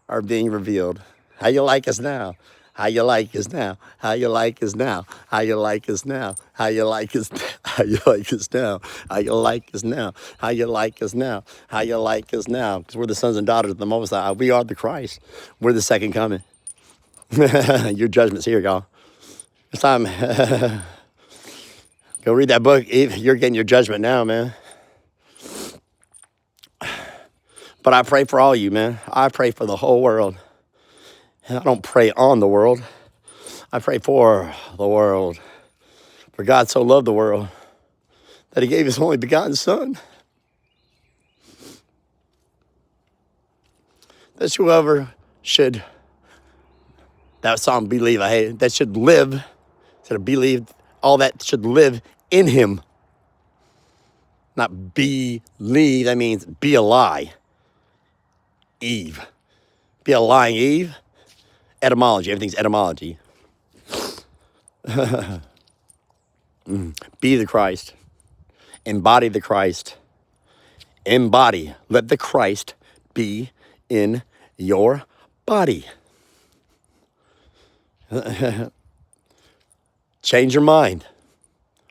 are being revealed. How you like us now? How you like us now? How you like us now? How you like us now? How you like us? How you like us now? How you like us now? How you like us now? How you like us now? Because we're the sons and daughters of the Most High. We are the Christ. We're the second coming. Your judgment's here, y'all. It's time. Go read that book, Eve. You're getting your judgment now, man. But I pray for all you, man. I pray for the whole world. And I don't pray on the world. I pray for the world. For God so loved the world that he gave his only begotten son. That whoever should, that song, believe, I hate it, that should live, instead of believe, all that should live in him. Not believe, that means be a lie. Eve. Be a lying Eve. Etymology, everything's etymology. Be the Christ. Embody the Christ. Embody. Let the Christ be in your body. Change your mind.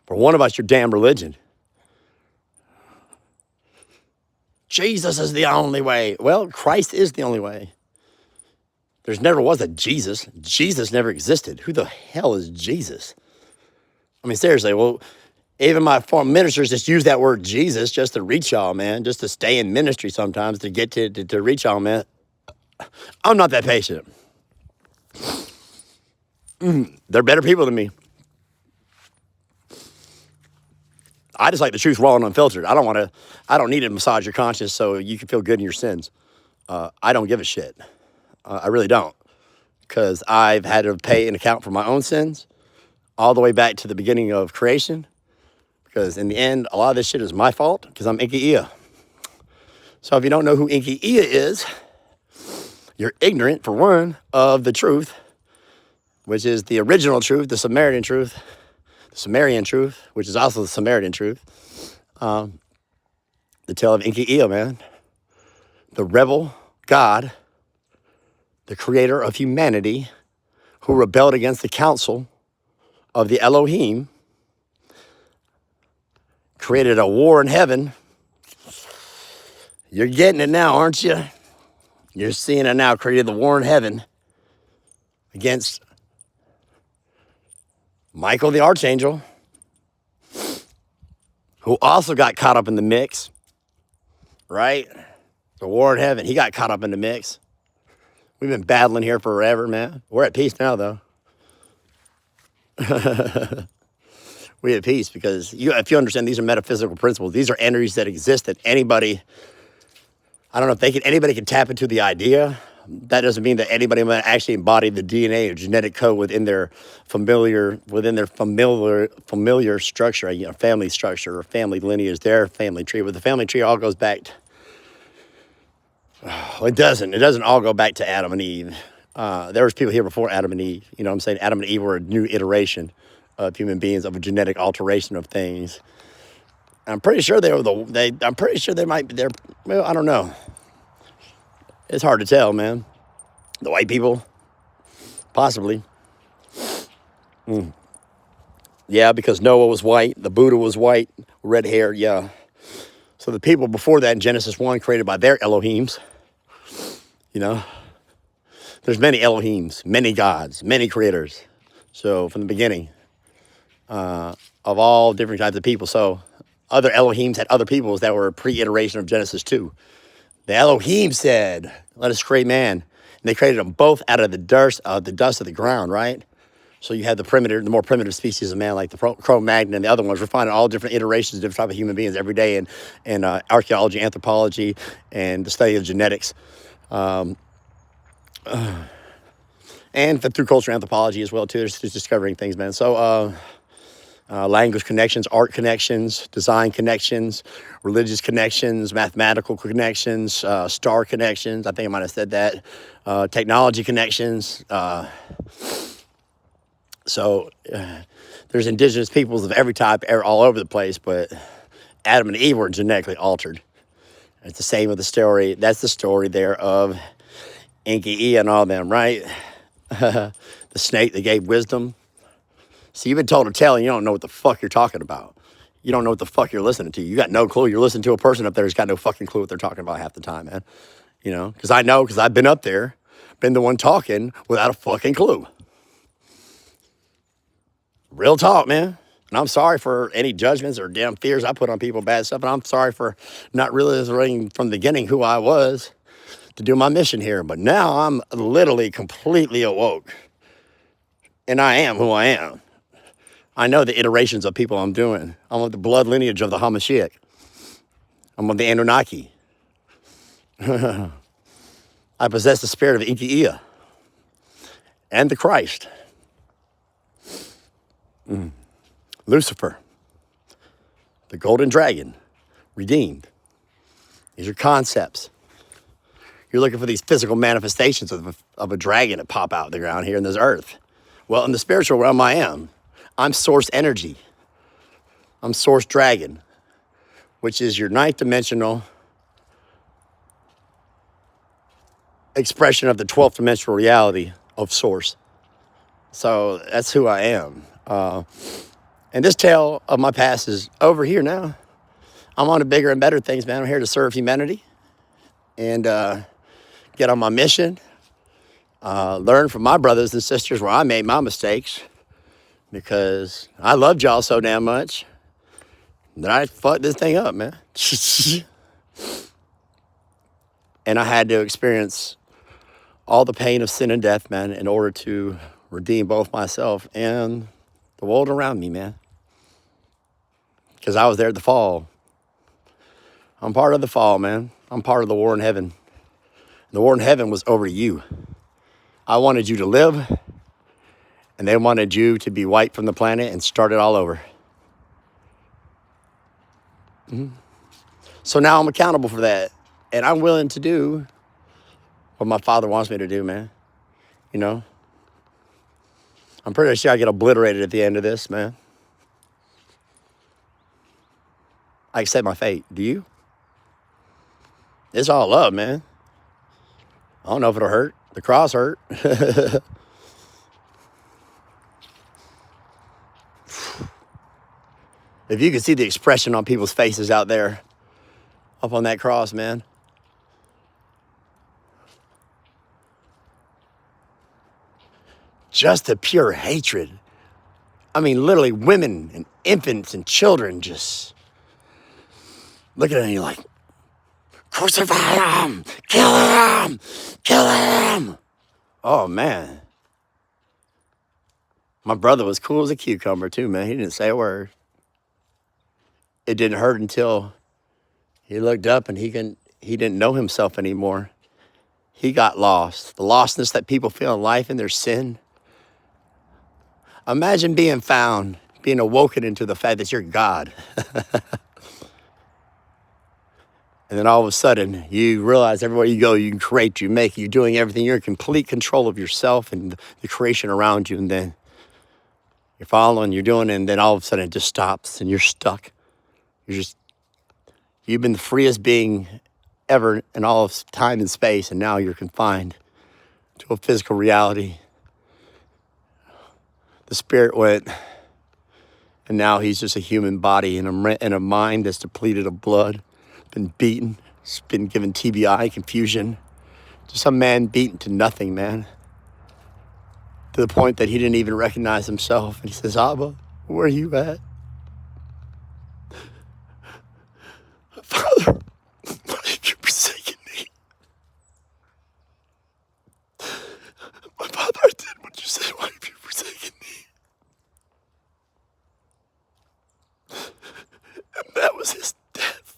For one of us, your damn religion. Jesus is the only way. Well, Christ is the only way. There's never was a Jesus. Jesus never existed. Who the hell is Jesus? I mean, seriously, well, even my foreign ministers just use that word Jesus just to reach y'all, man, just to stay in ministry sometimes to get to reach y'all, man. I'm not that patient. They're better people than me. I just like the truth raw and unfiltered. I don't need to massage your conscience so you can feel good in your sins. I don't give a shit. I really don't. Because I've had to pay an account for my own sins all the way back to the beginning of creation. Because in the end, a lot of this shit is my fault because I'm Inky Ea. So if you don't know who Inky Ea is, you're ignorant, for one, of the truth, which is the original truth, the Sumerian truth, which is also the Samaritan truth. The tale of Inky Ea, man. The rebel God, the creator of humanity, who rebelled against the counsel of the Elohim, created a war in heaven. You're getting it now, aren't you? You're seeing it now, created the war in heaven against Michael the Archangel, who also got caught up in the mix, right? The war in heaven, he got caught up in the mix. We've been battling here forever, man. We're at peace now, though. We're at peace because if you understand, these are metaphysical principles. These are energies that exist that anybody, I don't know if anybody can tap into the idea. That doesn't mean that anybody might actually embody the DNA or genetic code within their familiar structure, family structure or family lineage, their family tree. But the family tree all goes back it doesn't all go back to Adam and Eve. There was people here before Adam and Eve. You know what I'm saying? Adam and Eve were a new iteration of human beings, of a genetic alteration of things. I'm pretty sure I'm pretty sure they might be there. Well, I don't know. It's hard to tell, man. The white people, possibly. Yeah, because Noah was white, the Buddha was white, red hair, yeah. So the people before that in Genesis 1 created by their Elohims, you know. There's many Elohims, many gods, many creators. So from the beginning of all different types of people. So other Elohims had other peoples that were a pre-iteration of Genesis 2. The Elohim said, let us create man. And they created them both out of the dust of the ground, right? So you have the more primitive species of man, like the Cro-Magnon and the other ones. We're finding all different iterations, different type of human beings every day in archaeology, anthropology, and the study of genetics. And through cultural anthropology as well, too. There's just discovering things, man. So language connections, art connections, design connections, religious connections, mathematical connections, star connections. I think I might have said that. Technology connections. So there's indigenous peoples of every type all over the place, but Adam and Eve were genetically altered. It's the same with the story. That's the story there of Inky Ea and all them, right? The snake that gave wisdom. See, you've been told a tale and you don't know what the fuck you're talking about. You don't know what the fuck you're listening to. You got no clue. You're listening to a person up there who's got no fucking clue what they're talking about half the time, man. You know, because I've been up there, been the one talking without a fucking clue. Real talk, man. And I'm sorry for any judgments or damn fears I put on people, bad stuff. And I'm sorry for not realizing from the beginning who I was to do my mission here. But now I'm literally completely awoke. And I am who I am. I know the iterations of people I'm doing. I'm of the blood lineage of the Hamashiach. I'm of the Anunnaki. I possess the spirit of Inki'ia and the Christ. Lucifer, the golden dragon, redeemed. These are concepts. You're looking for these physical manifestations of a dragon that pop out of the ground here in this earth. Well, in the spiritual realm, I am. I'm source energy. I'm source dragon, which is your ninth dimensional expression of the 12th dimensional reality of source. So that's who I am. And this tale of my past is over here now. I'm on to bigger and better things, man. I'm here to serve humanity and get on my mission. Learn from my brothers and sisters where I made my mistakes, because I loved y'all so damn much that I fucked this thing up, man. And I had to experience all the pain of sin and death, man, in order to redeem both myself and the world around me, man. Because I was there at the fall. I'm part of the fall, man. I'm part of the war in heaven. The war in heaven was over you. I wanted you to live, and they wanted you to be wiped from the planet and start it all over. So now I'm accountable for that. And I'm willing to do what my Father wants me to do, man. You know? I'm pretty sure I get obliterated at the end of this, man. I accept my fate. Do you? It's all love, man. I don't know if it'll hurt. The cross hurt. If you could see the expression on people's faces out there up on that cross, man. Just the pure hatred. I mean, literally women and infants and children just looking at you like, crucify him, kill him, kill him. Oh, man. My brother was cool as a cucumber too, man. He didn't say a word. It didn't hurt until he looked up and he didn't know himself anymore. He got lost. The lostness that people feel in life in their sin. Imagine being found, being awoken into the fact that you're God. And then all of a sudden, you realize everywhere you go, you can create, you make, you're doing everything. You're in complete control of yourself and the creation around you. And then you're following, you're doing it, and then all of a sudden it just stops and you're stuck. You've been the freest being ever in all of time and space, and now you're confined to a physical reality. The spirit went, and now he's just a human body in a mind that's depleted of blood, been beaten, it's been given TBI, confusion. Just a man beaten to nothing, man. To the point that he didn't even recognize himself. And he says, Abba, where are you at? Father, why have you forsaken me? My Father, I did what you said. Why have you forsaken me? And that was his death.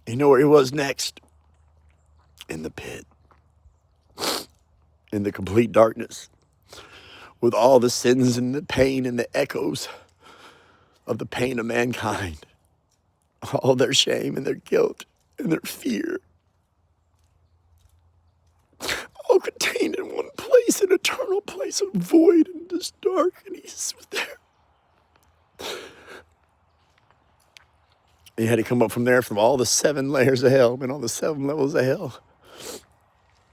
You know where he was next? In the pit. In the complete darkness. With all the sins and the pain and the echoes of the pain of mankind. All their shame and their guilt and their fear. All contained in one place, an eternal place of void and just dark, and he was there. He had to come up from there, from all the 7 layers of hell, and all the 7 levels of hell.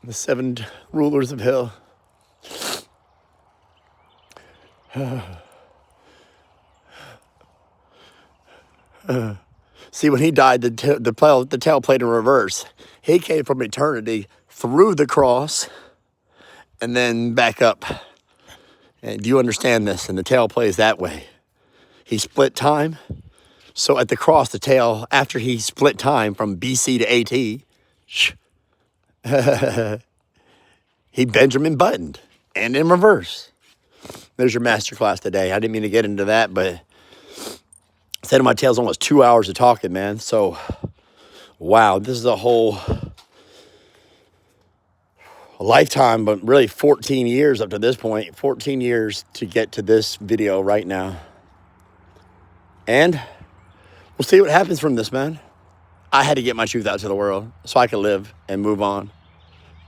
The 7 rulers of hell. See, when he died, the tail played in reverse. He came from eternity through the cross and then back up And do you understand this? And the tail plays that way. He split time. So at the cross, the tail, after he split time from BC to AT, he Benjamin buttoned and in reverse. There's your masterclass today. I didn't mean to get into that, but instead of my tail's almost 2 hours of talking, man. So, wow, this is a whole lifetime, but really 14 years up to this point. 14 years to get to this video right now. And we'll see what happens from this, man. I had to get my truth out to the world so I could live and move on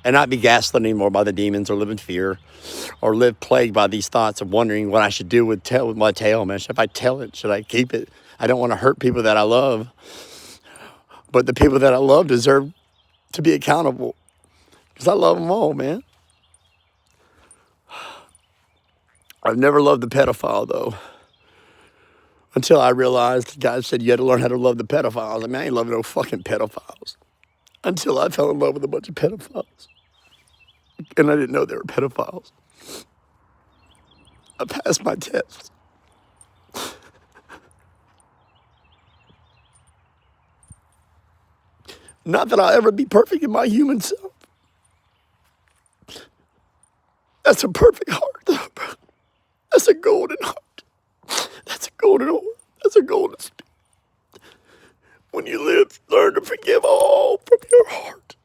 and not be gaslit anymore by the demons or live in fear or live plagued by these thoughts of wondering what I should do with my tail, man. Should I tell it? Should I keep it? I don't want to hurt people that I love, but the people that I love deserve to be accountable because I love them all, man. I've never loved the pedophile, though, until I realized God said you had to learn how to love the pedophiles. I mean, I ain't loving no fucking pedophiles until I fell in love with a bunch of pedophiles. And I didn't know they were pedophiles. I passed my test. Not that I'll ever be perfect in my human self. That's a perfect heart, though, bro. That's a golden heart. That's a golden heart. That's a golden spirit. When you live, learn to forgive all from your heart.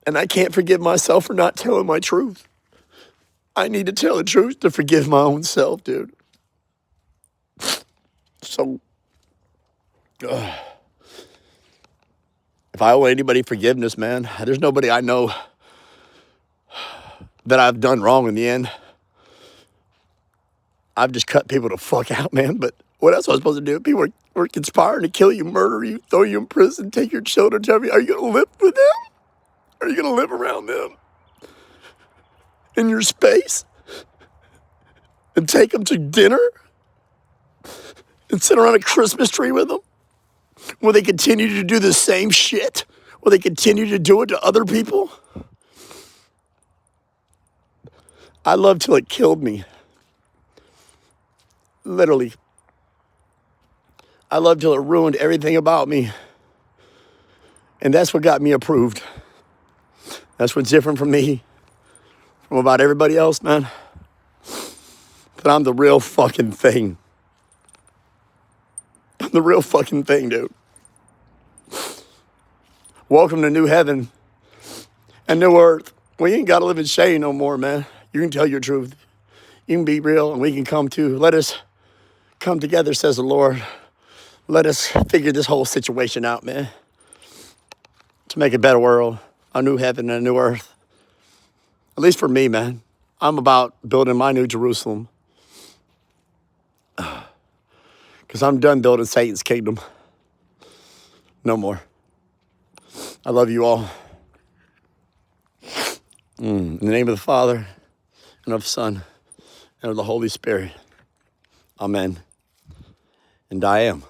And I can't forgive myself for not telling my truth. I need to tell the truth to forgive my own self, dude. So, if I owe anybody forgiveness, man, there's nobody I know that I've done wrong in the end. I've just cut people the fuck out, man. But what else was I supposed to do? People were conspiring to kill you, murder you, throw you in prison, take your children. Tell me, are you going to live with them? Are you going to live around them in your space and take them to dinner and sit around a Christmas tree with them? Will they continue to do the same shit? Will they continue to do it to other people? I loved till it killed me. Literally. I loved till it ruined everything about me. And that's what got me approved. That's what's different from me, from about everybody else, man. That I'm the real fucking thing. I'm the real fucking thing, dude. Welcome to new heaven and new earth. Well, you ain't got to live in shame no more, man. You can tell your truth. You can be real, and we can come to. Let us come together, says the Lord. Let us figure this whole situation out, man. To make a better world, a new heaven and a new earth. At least for me, man. I'm about building my new Jerusalem. Because I'm done building Satan's kingdom. No more. I love you all. In the name of the Father, and of the Son, and of the Holy Spirit. Amen. And I am.